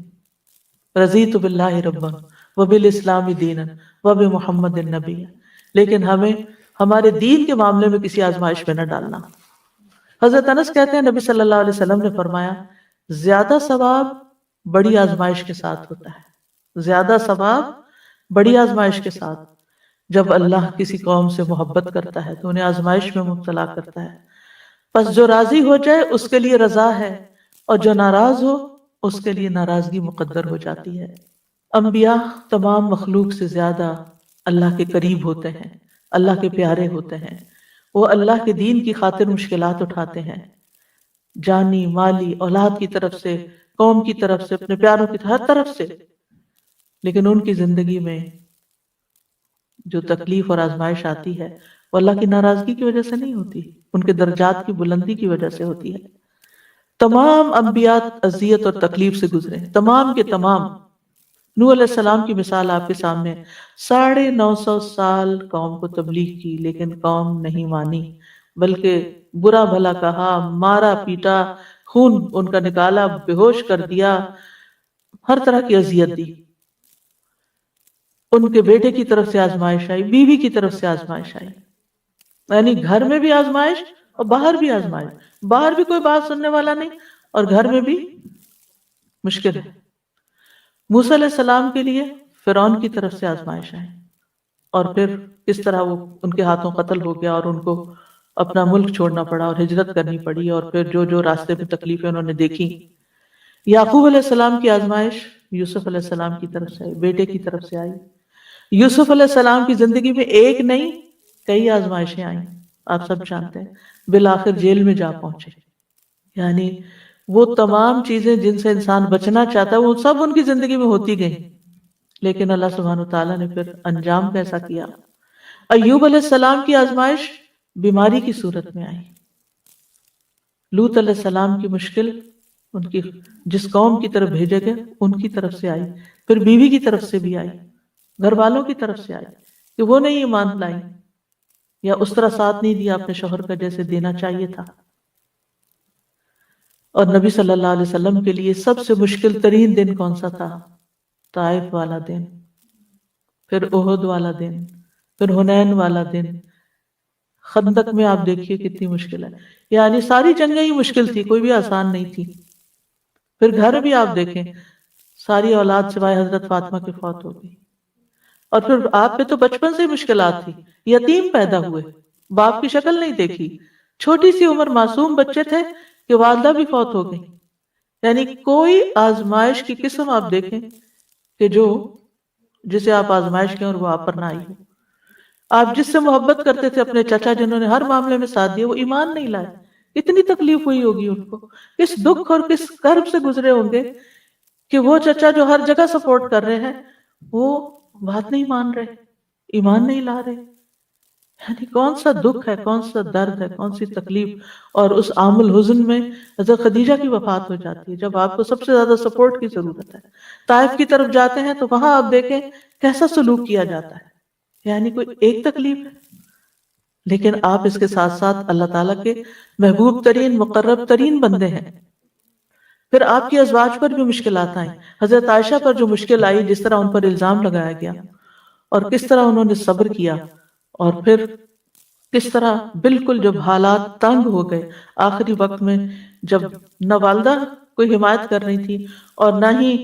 رضیت باللہ ربا وبالاسلام دینا وبمحمد النبی۔ لیکن ہمیں ہمارے دین کے معاملے میں کسی آزمائش میں نہ ڈالنا۔ حضرت انس کہتے ہیں نبی صلی اللہ علیہ وسلم نے فرمایا زیادہ ثواب بڑی آزمائش کے ساتھ ہوتا ہے، زیادہ ثواب بڑی آزمائش کے ساتھ۔ جب اللہ کسی قوم سے محبت کرتا ہے تو انہیں آزمائش میں مبتلا کرتا ہے، پس جو راضی ہو جائے اس کے لیے رضا ہے اور جو ناراض ہو اس کے لیے ناراضگی مقدر ہو جاتی ہے۔ انبیاء تمام مخلوق سے زیادہ اللہ کے قریب ہوتے ہیں، اللہ کے پیارے ہوتے ہیں، وہ اللہ کے دین کی خاطر مشکلات اٹھاتے ہیں، جانی مالی اولاد کی طرف سے، قوم کی طرف سے، اپنے پیاروں کی ہر طرف سے۔ لیکن ان کی زندگی میں جو تکلیف اور آزمائش آتی ہے وہ اللہ کی ناراضگی کی وجہ سے نہیں ہوتی، ان کے درجات کی بلندی کی وجہ سے ہوتی ہے۔ تمام انبیاء اذیت اور تکلیف سے گزرے، تمام کے تمام۔ نوح علیہ السلام کی مثال آپ کے سامنے، 950 سال قوم کو تبلیغ کی لیکن قوم نہیں مانی، بلکہ برا بھلا کہا، مارا پیٹا، خون ان کا نکالا، بے ہوش کر دیا، ہر طرح کی اذیت دی۔ ان کے بیٹے کی طرف سے آزمائش آئی، بیوی کی طرف سے آزمائش آئی، یعنی گھر میں بھی آزمائش اور باہر بھی آزمائش، باہر بھی کوئی بات سننے والا نہیں اور گھر میں بھی مشکل ہے۔ موسیٰ علیہ السلام کے لیے فرعون کی طرف سے آزمائش آئی، اور پھر کس طرح وہ ان کے ہاتھوں قتل ہو گیا اور ان کو اپنا ملک چھوڑنا پڑا اور ہجرت کرنی پڑی، اور پھر جو راستے پہ تکلیفیں انہوں نے دیکھی۔ یعقوب علیہ السلام کی آزمائش یوسف علیہ السلام کی طرف سے آئی، بیٹے کی طرف سے آئی۔ یوسف علیہ السلام کی زندگی میں ایک نہیں کئی آزمائشیں آئیں، آپ سب جانتے ہیں، بالآخر جیل میں جا پہنچے۔ یعنی وہ تمام چیزیں جن سے انسان بچنا چاہتا ہے وہ سب ان کی زندگی میں ہوتی گئیں، لیکن اللہ سبحانہ وتعالیٰ نے پھر انجام کیسا کیا۔ ایوب علیہ السلام کی آزمائش بیماری کی صورت میں آئی، لوط علیہ السلام کی مشکل ان کی جس قوم کی طرف بھیجے گئے ان کی طرف سے آئی، پھر بیوی کی طرف سے بھی آئی، گھر والوں کی طرف سے آئی کہ وہ نہیں ایمان لائی یا اس طرح ساتھ نہیں دیا اپنے شوہر کا جیسے دینا چاہیے تھا۔ اور نبی صلی اللہ علیہ وسلم کے لیے سب سے مشکل ترین دن کون سا تھا؟ طائف والا دن، پھر احد والا دن، پھر حنین والا دن، خندق میں آپ دیکھیے کتنی مشکل ہے، یعنی ساری جنگیں ہی مشکل تھی، کوئی بھی آسان نہیں تھی. پھر گھر بھی آپ دیکھیں، ساری اولاد سوائے حضرت فاطمہ کے فوت ہو گئی. اور پھر آپ پہ تو بچپن سے مشکلات تھی، یتیم پیدا ہوئے، باپ کی شکل نہیں دیکھی، چھوٹی سی عمر معصوم بچے تھے کہ والدہ بھی فوت ہو گئی. یعنی کوئی آزمائش کی قسم آپ دیکھیں کہ جو جسے آپ آزمائش کہیں اور وہ آپ پر نہ آئی ہو. آپ جس سے محبت کرتے تھے، اپنے چچا جنہوں نے ہر معاملے میں ساتھ دیا، وہ ایمان نہیں لائے، اتنی تکلیف ہوئی ہوگی ان کو، کس دکھ اور کس کرب سے گزرے ہوں گے کہ وہ چچا جو ہر جگہ سپورٹ کر رہے ہیں وہ بات نہیں مان رہے، ایمان نہیں لا رہے. یعنی کون سا دکھ ہے، کون سا درد ہے، کون سی تکلیف. اور اس عام الحزن میں حضرت خدیجہ کی وفات ہو جاتی ہے جب آپ کو سب سے زیادہ سپورٹ کی ضرورت ہے. طائف کی طرف جاتے ہیں تو وہاں آپ دیکھیں کیسا سلوک کیا جاتا ہے. یعنی کوئی ایک تکلیف ہے، لیکن آپ اس کے ساتھ ساتھ اللہ تعالیٰ کے محبوب ترین مقرب ترین بندے ہیں. پھر آپ کی ازواج پر بھی مشکلات آئیں. حضرت عائشہ پر جو مشکل آئی، جس طرح ان پر الزام لگایا گیا اور کس طرح انہوں نے صبر کیا، اور پھر کس طرح بالکل جب حالات تنگ ہو گئے آخری وقت میں، جب نہ والدہ کوئی حمایت کر رہی تھی اور نہ ہی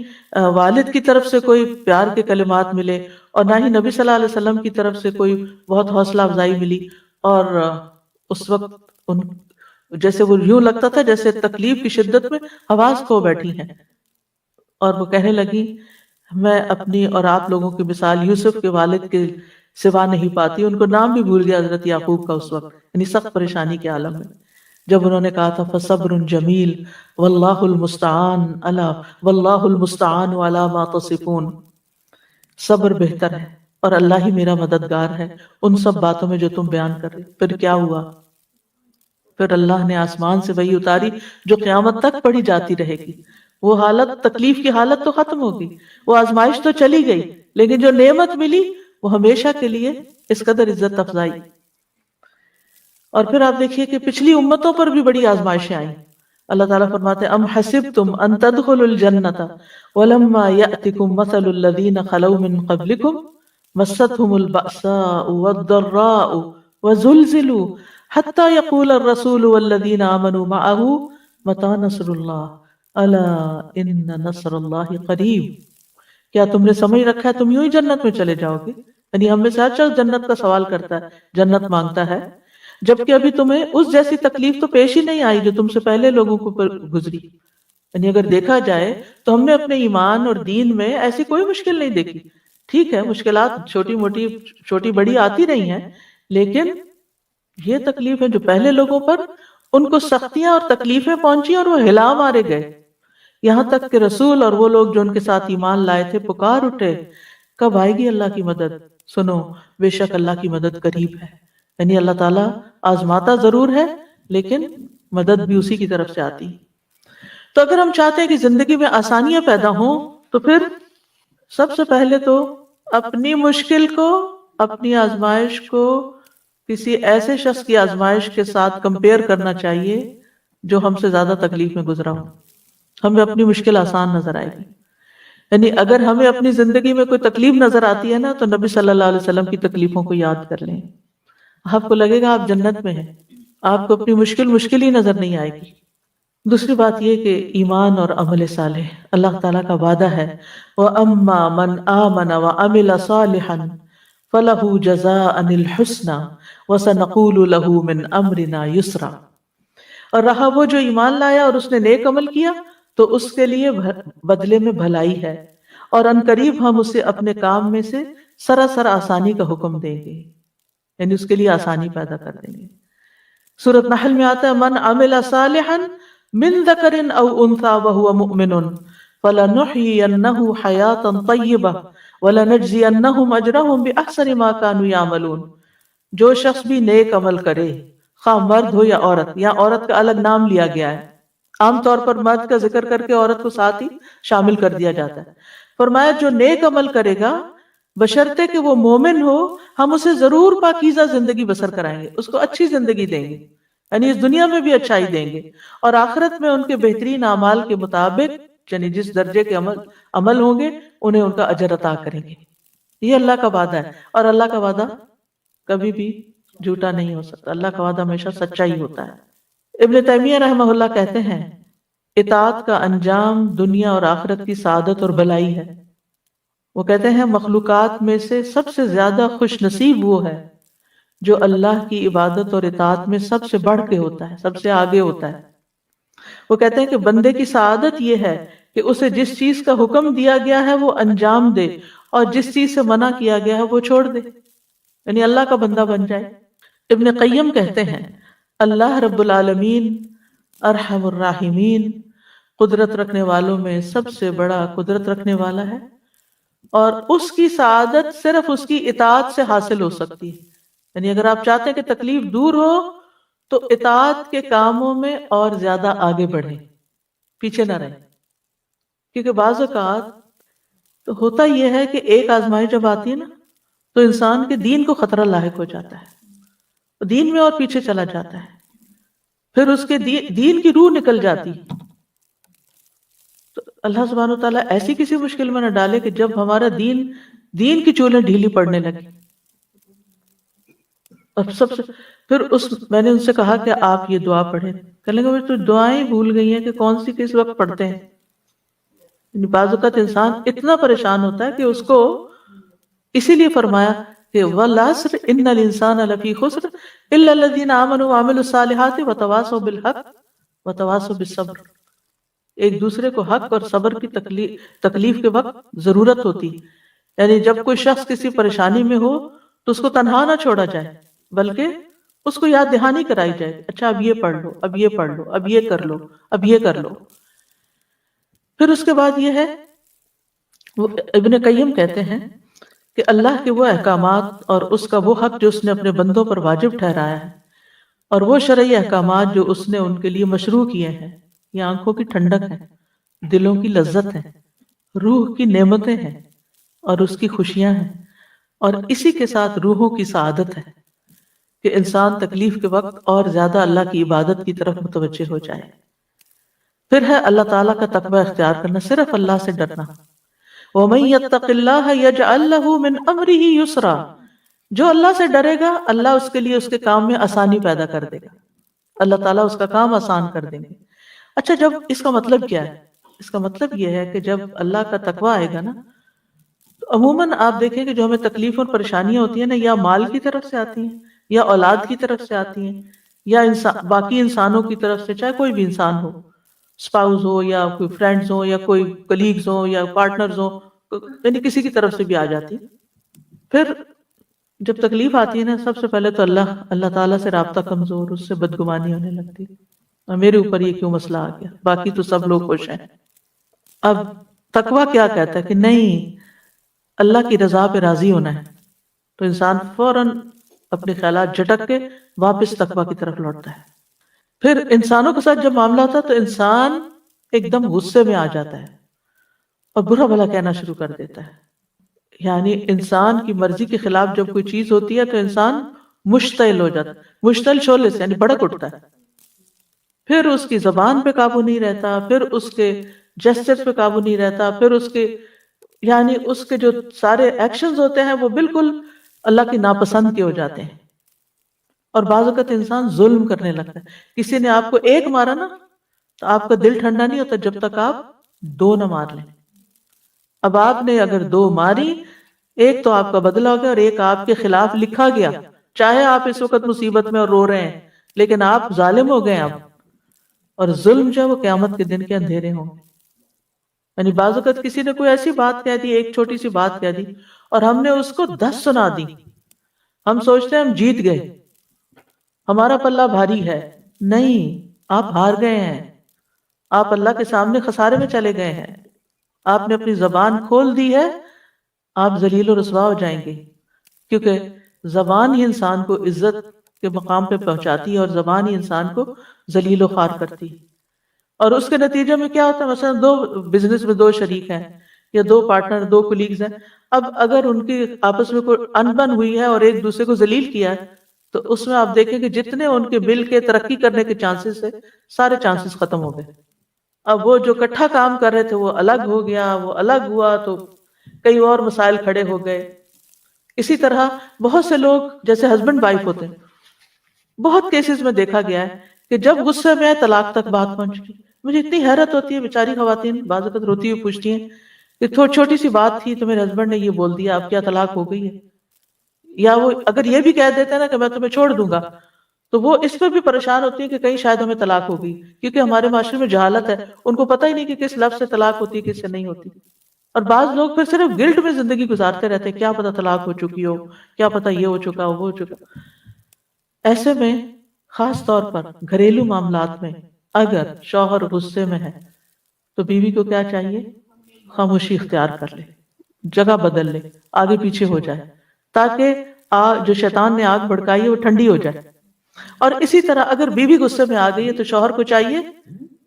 والد کی طرف سے کوئی پیار کے کلمات ملے، اور نہ ہی نبی صلی اللہ علیہ وسلم کی طرف سے کوئی بہت حوصلہ افزائی ملی. اور اس وقت ان جیسے وہ یوں لگتا تھا جیسے تکلیف کی شدت میں حواس کھو بیٹھی ہیں، اور وہ کہنے لگی میں اپنی اور آپ لوگوں کی مثال یوسف کے والد کے سوا نہیں پاتی. ان کو نام بھی بھول گیا حضرت یعقوب کا اس وقت، یعنی سخت پریشانی کے عالم میں، جب انہوں نے کہا تھا فصبر جمیل واللہ المستعان علی واللہ المستعان علی ما تصفون. صبر بہتر ہے اور اللہ ہی میرا مددگار ہے ان سب باتوں میں جو تم بیان کر رہے. پھر کیا ہوا؟ پھر اللہ نے آسمان سے وحی اتاری جو قیامت تک پڑھی جاتی رہے گی. وہ حالت، تکلیف کی حالت تو ختم ہوگی، وہ آزمائش تو چلی گئی، لیکن جو نعمت ملی وہ ہمیشہ کے لیے اس قدر عزت افزائی. اور پھر آپ دیکھیے کہ پچھلی امتوں پر بھی بڑی آزمائشیں آئیں. اللہ تعالیٰ فرماتے ہیں ام حسبتم ان تدخلوا الجنۃ ولما یأتکم مثل الذین خلوا من قبلکم مستهم البأساء والضراء وزلزلوا حتى يقول الرسول والذین آمنوا معه متى نصر اللہ الا ان نصر اللہ قریب. کیا تم نے سمجھ رکھا ہے تم یوں ہی جنت میں چلے جاؤ گے؟ یعنی ہم میں سے ہر شخص جنت کا سوال کرتا ہے، جنت مانگتا ہے، جبکہ ابھی تمہیں اس جیسی تکلیف تو پیش ہی نہیں آئی جو تم سے پہلے لوگوں کو گزری. یعنی اگر دیکھا جائے تو ہم نے اپنے ایمان اور دین میں ایسی کوئی مشکل نہیں دیکھی. ٹھیک ہے مشکلات چھوٹی موٹی چھوٹی بڑی آتی رہی ہیں، لیکن یہ تکلیف ہے جو پہلے لوگوں پر ان کو سختیاں اور تکلیفیں پہنچی اور وہ ہلا مارے گئے، یہاں تک کہ رسول اور وہ لوگ جو ان کے ساتھ ایمان لائے تھے پکار اٹھے کب آئے گی اللہ کی مدد. سنو بے شک اللہ کی مدد قریب ہے. یعنی اللہ تعالیٰ آزماتا ضرور ہے لیکن مدد بھی اسی کی طرف سے آتی. تو اگر ہم چاہتے ہیں کہ زندگی میں آسانیاں پیدا ہوں تو پھر سب سے پہلے تو اپنی مشکل کو، اپنی آزمائش کو کسی ایسے شخص کی آزمائش کے ساتھ کمپیئر کرنا چاہیے جو ہم سے زیادہ تکلیف میں گزرا ہو. ہمیں اپنی مشکل آسان نظر آئے گی. یعنی اگر ہمیں اپنی زندگی میں کوئی تکلیف نظر آتی ہے نا تو نبی صلی اللہ علیہ وسلم کی تکلیفوں کو یاد کر لیں. آپ کو لگے گا آپ جنت میں ہیں، آپ کو اپنی مشکل ہی نظر نہیں آئے گی. دوسری بات یہ کہ ایمان اور عمل صالح، اللہ تعالیٰ کا وعدہ ہے وَأَمَّا مَنْ آمَنَ وَعَمِلَ صَالِحًا فَلَهُ جَزَاءً الْحُسْنَى وَسَنَقُولُ لَهُ مِنْ أَمْرِنَا يُسْرًا. اور رہا وہ جو ایمان لایا اور اس نے نیک عمل کیا تو اس کے لیے بدلے میں بھلائی ہے، اور ان قریب ہم اسے اپنے کام میں سے سراسر آسانی کا حکم دیں گے، یعنی اس کے لیے آسانی پیدا کر دیں گے. سورۃ نحل میں آتا ہے من عمل صالحا من ذکر او انثى وهو مؤمن فلنحيينه حیاتا طیبہ ولنجزینہم اجرہم باحسن ما كانوا يعملون. جو شخص بھی نیک عمل کرے، خواہ مرد ہو یا عورت، یا عورت کا الگ نام لیا گیا ہے، عام طور پر مرد کا ذکر کر کے عورت کو ساتھ ہی شامل کر دیا جاتا ہے. فرمایا جو نیک عمل کرے گا بشرطے کہ وہ مومن ہو، ہم اسے ضرور پاکیزہ زندگی بسر کرائیں گے، اس کو اچھی زندگی دیں گے، یعنی اس دنیا میں بھی اچھائی دیں گے، اور آخرت میں ان کے بہترین اعمال کے مطابق، یعنی جس درجے کے عمل ہوں گے انہیں ان کا اجر عطا کریں گے. یہ اللہ کا وعدہ ہے، اور اللہ کا وعدہ کبھی بھی جھوٹا نہیں ہو سکتا، اللہ کا وعدہ ہمیشہ سچا ہی ہوتا ہے۔ ابن تیمیہ رحمہ اللہ کہتے ہیں اطاعت کا انجام دنیا اور آخرت کی سعادت اور بلائی ہے۔ وہ کہتے ہیں مخلوقات میں سے سب سے زیادہ خوش نصیب وہ ہے جو اللہ کی عبادت اور اطاعت میں سب سے بڑھ کے ہوتا ہے، سب سے آگے ہوتا ہے۔ وہ کہتے ہیں کہ بندے کی سعادت یہ ہے کہ اسے جس چیز کا حکم دیا گیا ہے وہ انجام دے، اور جس چیز سے منع کیا گیا ہے وہ چھوڑ دے، یعنی اللہ کا بندہ بن جائے۔ ابن قیم کہتے ہیں اللہ رب العالمین ارحم الراحمین، قدرت رکھنے والوں میں سب سے بڑا قدرت رکھنے والا ہے، اور اس کی سعادت صرف اس کی اطاعت سے حاصل ہو سکتی ہے۔ یعنی اگر آپ چاہتے ہیں کہ تکلیف دور ہو تو اطاعت کے کاموں میں اور زیادہ آگے بڑھیں، پیچھے نہ رہیں، کیونکہ بعض اوقات تو ہوتا یہ ہے کہ ایک آزمائش جب آتی ہے نا تو انسان کے دین کو خطرہ لاحق ہو جاتا ہے، دین میں اور پیچھے چلا جاتا ہے، پھر اس کے دین کی روح نکل جاتی ہے۔ تو اللہ سبحانہ وتعالیٰ ایسی کسی مشکل میں نہ ڈالے کہ جب ہمارا دین کی چولیں ڈھیلی پڑنے لگے۔ اب سب سے پھر میں نے ان سے کہا کہ آپ یہ دعا پڑھیں، کہنے لگے تو دعائیں بھول گئی ہیں کہ کون سی کس وقت پڑھتے ہیں۔ یعنی بعض اوقات انسان اتنا پریشان ہوتا ہے کہ اس کو اسی لیے فرمایا کہ والعصر ان الانسان لفی خسر الا الذین آمنوا وعملوا الصالحات وتواصوا بالحق وتواصوا بالصبر۔ ایک دوسرے کو حق اور صبر کی تکلیف کے وقت ضرورت ہوتی، یعنی جب کوئی شخص کسی پریشانی میں ہو تو اس کو تنہا نہ چھوڑا جائے، بلکہ اس کو یاد دہانی کرائی جائے، اچھا اب یہ پڑھ لو، اب یہ پڑھ لو، اب یہ کر لو، اب یہ کر لو۔ پھر اس کے بعد یہ ہے، ابن قیم کہتے ہیں کہ اللہ کے وہ احکامات اور اس کا وہ حق جو اس نے اپنے بندوں پر واجب ٹھہرایا ہے، اور وہ شرعی احکامات جو اس نے ان کے لیے مشروع کیے ہیں، یہ آنکھوں کی ٹھنڈک ہے، دلوں کی لذت ہے، روح کی نعمتیں ہیں اور اس کی خوشیاں ہیں، اور اسی کے ساتھ روحوں کی سعادت ہے کہ انسان تکلیف کے وقت اور زیادہ اللہ کی عبادت کی طرف متوجہ ہو جائے۔ پھر ہے اللہ تعالیٰ کا تقوی اختیار کرنا، صرف اللہ سے ڈرنا۔ وَمَن يَتَّقِ اللَّهَ يَجْعَل لَّهُ مِنْ أَمْرِهِ يُسْرًا، جو اللہ سے ڈرے گا اللہ اس کے لیے اس کے کام میں آسانی پیدا کر دے گا، اللہ تعالیٰ اس کا کام آسان کر دیں گے۔ اچھا، جب اس کا مطلب کیا ہے؟ اس کا مطلب یہ ہے کہ جب اللہ کا تقوی آئے گا نا تو عموماً آپ دیکھیں کہ جو ہمیں تکلیف اور پریشانیاں ہوتی ہیں نا، یا مال کی طرف سے آتی ہیں، یا اولاد کی طرف سے آتی ہیں، یا باقی انسانوں کی طرف سے، چاہے کوئی بھی انسان ہو، اسپاؤز ہو یا کوئی فرینڈز ہو یا کوئی کلیگز ہو یا پارٹنرز ہو، یعنی کسی کی طرف سے بھی آ جاتی۔ پھر جب تکلیف آتی ہے نا، سب سے پہلے تو اللہ تعالیٰ سے رابطہ کمزور، اس سے بدگمانی ہونے لگتی، میرے اوپر یہ کیوں مسئلہ آ گیا، باقی تو سب لوگ خوش ہیں۔ اب تقویٰ کیا کہتا ہے کہ نہیں، اللہ کی رضا پہ راضی ہونا ہے، تو انسان فوراً اپنے خیالات جھٹک کے واپس تقویٰ کی طرف لوٹتا ہے۔ پھر انسانوں کے ساتھ جب معاملہ ہوتا ہے تو انسان ایک دم غصے میں آ جاتا ہے اور برا بھلا کہنا شروع کر دیتا ہے، یعنی انسان کی مرضی کے خلاف جب کوئی چیز ہوتی ہے تو انسان مشتعل ہو جاتا ہے، مشتعل شعلے سے یعنی بھڑک اٹھتا ہے، پھر اس کی زبان پہ قابو نہیں رہتا، پھر اس کے جسچر پہ قابو نہیں رہتا، پھر اس کے جو سارے ایکشنز ہوتے ہیں وہ بالکل اللہ کی ناپسند کے ہو جاتے ہیں۔ اور بعض اوقات انسان ظلم کرنے لگتا ہے، کسی نے آپ کو ایک مارا نا تو آپ کا دل ٹھنڈا نہیں ہوتا جب تک آپ دو نہ مار لیں۔ اب آپ نے اگر دو ماری، ایک تو آپ کا بدلہ ہو گیا اور ایک آپ کے خلاف لکھا گیا، چاہے آپ اس وقت مصیبت میں اور رو رہے ہیں لیکن آپ ظالم ہو گئے اب، اور ظلم جو ہے وہ قیامت کے دن کے اندھیرے ہوں گے۔ یعنی بعض اوقات کسی نے کوئی ایسی بات کہہ دی، ایک چھوٹی سی بات کہہ دی اور ہم نے اس کو 10 سنا دی، ہم سوچتے ہیں ہم جیت گئے، ہمارا پلہ بھاری ہے، نہیں، آپ ہار گئے ہیں، آپ اللہ کے سامنے خسارے میں چلے گئے ہیں، آپ نے اپنی زبان کھول دی ہے، آپ ذلیل و رسوا ہو جائیں گے، کیونکہ زبان ہی انسان کو عزت کے مقام پہ پہنچاتی ہے اور زبان ہی انسان کو ذلیل و خوار کرتی ہے۔ اور اس کے نتیجے میں کیا ہوتا ہے، مثلا دو بزنس میں دو شریک ہیں یا دو پارٹنر، دو کولیگز ہیں، اب اگر ان کی آپس میں کوئی انبن ہوئی ہے اور ایک دوسرے کو ذلیل کیا ہے تو اس میں آپ دیکھیں کہ جتنے ان کے مل کے ترقی کرنے کے چانسز تھے سارے چانسز ختم ہو گئے۔ اب وہ جو اکٹھا کام کر رہے تھے وہ الگ ہو گیا، وہ الگ ہوا تو کئی اور مسائل کھڑے ہو گئے۔ اسی طرح بہت سے لوگ جیسے ہسبینڈ وائف ہوتے ہیں، بہت کیسز میں دیکھا گیا ہے کہ جب غصے میں طلاق تک بات پہنچ گئی. مجھے اتنی حیرت ہوتی ہے، بیچاری خواتین بعض اوقات روتی ہوئی پوچھتی ہیں کہ چھوٹی سی بات تھی تو میرے ہسبینڈ نے یہ بول دیا، اب کیا طلاق ہو گئی ہے؟ یا وہ اگر یہ بھی کہہ دیتے ہیں نا کہ میں تمہیں چھوڑ دوں گا، تو وہ اس پہ بھی پریشان ہوتی ہے کہ کہیں شاید ہمیں طلاق ہو گئی، کیونکہ ہمارے معاشرے میں جہالت ہے، ان کو پتہ ہی نہیں کہ کس لفظ سے طلاق ہوتی ہے، کس سے نہیں ہوتی. اور بعض لوگ پھر صرف گلٹ میں زندگی گزارتے رہتے ہیں، کیا پتہ طلاق ہو چکی ہو، کیا پتہ یہ ہو چکا ہو، وہ ہو چکا. ایسے میں خاص طور پر گھریلو معاملات میں اگر شوہر غصے میں ہے تو بیوی کو کیا چاہیے؟ خاموشی اختیار کر لے، جگہ بدل لے، آگے پیچھے ہو جائے، تاکہ جو شیطان نے آگ بھڑکائی ہے وہ ٹھنڈی ہو جائے. اور اسی طرح اگر بیوی غصے میں آ گئی ہے تو شوہر کو چاہیے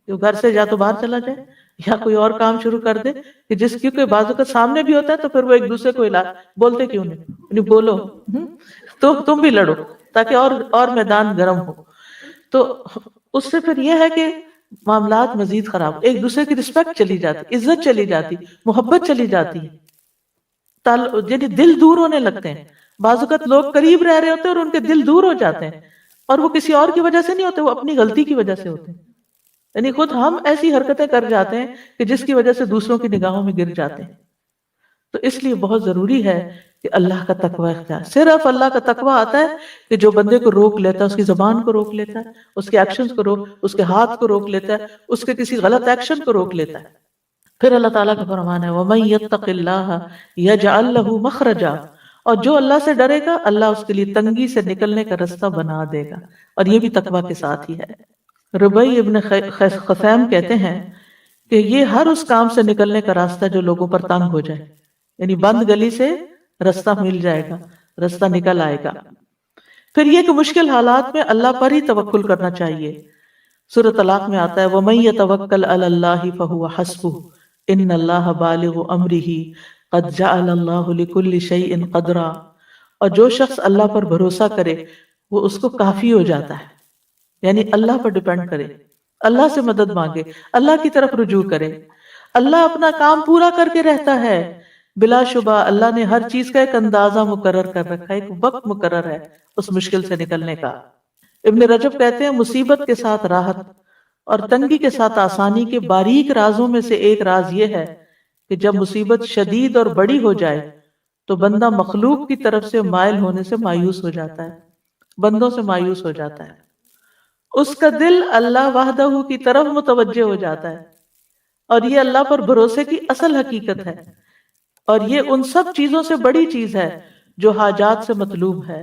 کہ وہ گھر سے یا تو باہر چلا جائے یا کوئی اور کام شروع کر دے، کہ کیونکہ بازو کا سامنے بھی ہوتا ہے تو پھر وہ ایک دوسرے کو بولتے کیوں نہیں بولو، تو تم بھی لڑو تاکہ اور میدان گرم ہو. تو اس سے پھر یہ ہے کہ معاملات مزید خراب، ایک دوسرے کی رسپیکٹ چلی جاتی، عزت چلی جاتی، محبت چلی جاتی، یعنی دل دور ہونے لگتے ہیں. بعض اوقات لوگ قریب رہ رہے ہوتے ہیں اور ان کے دل دور ہو جاتے ہیں، اور وہ کسی اور کی وجہ سے نہیں ہوتے، وہ اپنی غلطی کی وجہ سے ہوتے ہیں. یعنی خود ہم ایسی حرکتیں کر جاتے ہیں کہ جس کی وجہ سے دوسروں کی نگاہوں میں گر جاتے ہیں. تو اس لیے بہت ضروری ہے کہ اللہ کا تقوی اختیار. صرف اللہ کا تقوی آتا ہے کہ جو بندے کو روک لیتا ہے، اس کی زبان کو روک لیتا ہے، اس کے ایکشنز کو اس کے ہاتھ کو روک لیتا ہے، اس کے کسی غلط ایکشن کو روک لیتا ہے. پھر اللہ تعالیٰ کا فرمان ہے وَمَن يَتَّقِ اللَّهَ يَجْعَل لَّهُ مَخْرَجًا، اور جو اللہ سے ڈرے گا اللہ اس کے لیے تنگی سے نکلنے کا رستہ بنا دے گا. اور یہ بھی تقوی کے ساتھ ہی ہے. ربیع ابن خثیم کہتے ہیں کہ یہ ہر اس کام سے نکلنے کا راستہ جو لوگوں پر تنگ ہو جائے، یعنی بند گلی سے رستہ مل جائے گا، رستہ نکل آئے گا. پھر یہ کہ مشکل حالات میں اللہ پر ہی توکل کرنا چاہیے. سورۃ طلاق میں آتا ہے وَمَن يَتَوَکَّلْ عَلَى اللَّهِ فَهُوَ حَسْبُهُ إِنَّ اللَّهَ بَالِغُ أَمْرِهِ قَدْ جَعَلَ اللَّهُ لِكُلِّ شَيْءٍ قَدْرًا. اور جو شخص اللہ پر بھروسہ کرے وہ اس کو کافی ہو جاتا ہے، یعنی اللہ پر ڈیپینڈ کرے، اللہ سے مدد مانگے، اللہ کی طرف رجوع کرے. اللہ اپنا کام پورا کر کے رہتا ہے. بلا شبہ اللہ نے ہر چیز کا ایک اندازہ مقرر کر رکھا ہے، ایک وقت مقرر ہے اس مشکل سے نکلنے کا. ابن رجب کہتے ہیں مصیبت کے ساتھ راحت اور تنگی کے ساتھ آسانی کے باریک رازوں میں سے ایک راز یہ ہے کہ جب مصیبت شدید اور بڑی ہو جائے تو بندہ مخلوق کی طرف سے مائل ہونے سے مایوس ہو جاتا ہے، بندوں سے مایوس ہو جاتا ہے. اس کا دل اللہ وحدہ کی طرف متوجہ ہو جاتا ہے، اور یہ اللہ پر بھروسے کی اصل حقیقت ہے. اور یہ ان سب چیزوں سے بڑی چیز ہے جو حاجات سے مطلوب ہے،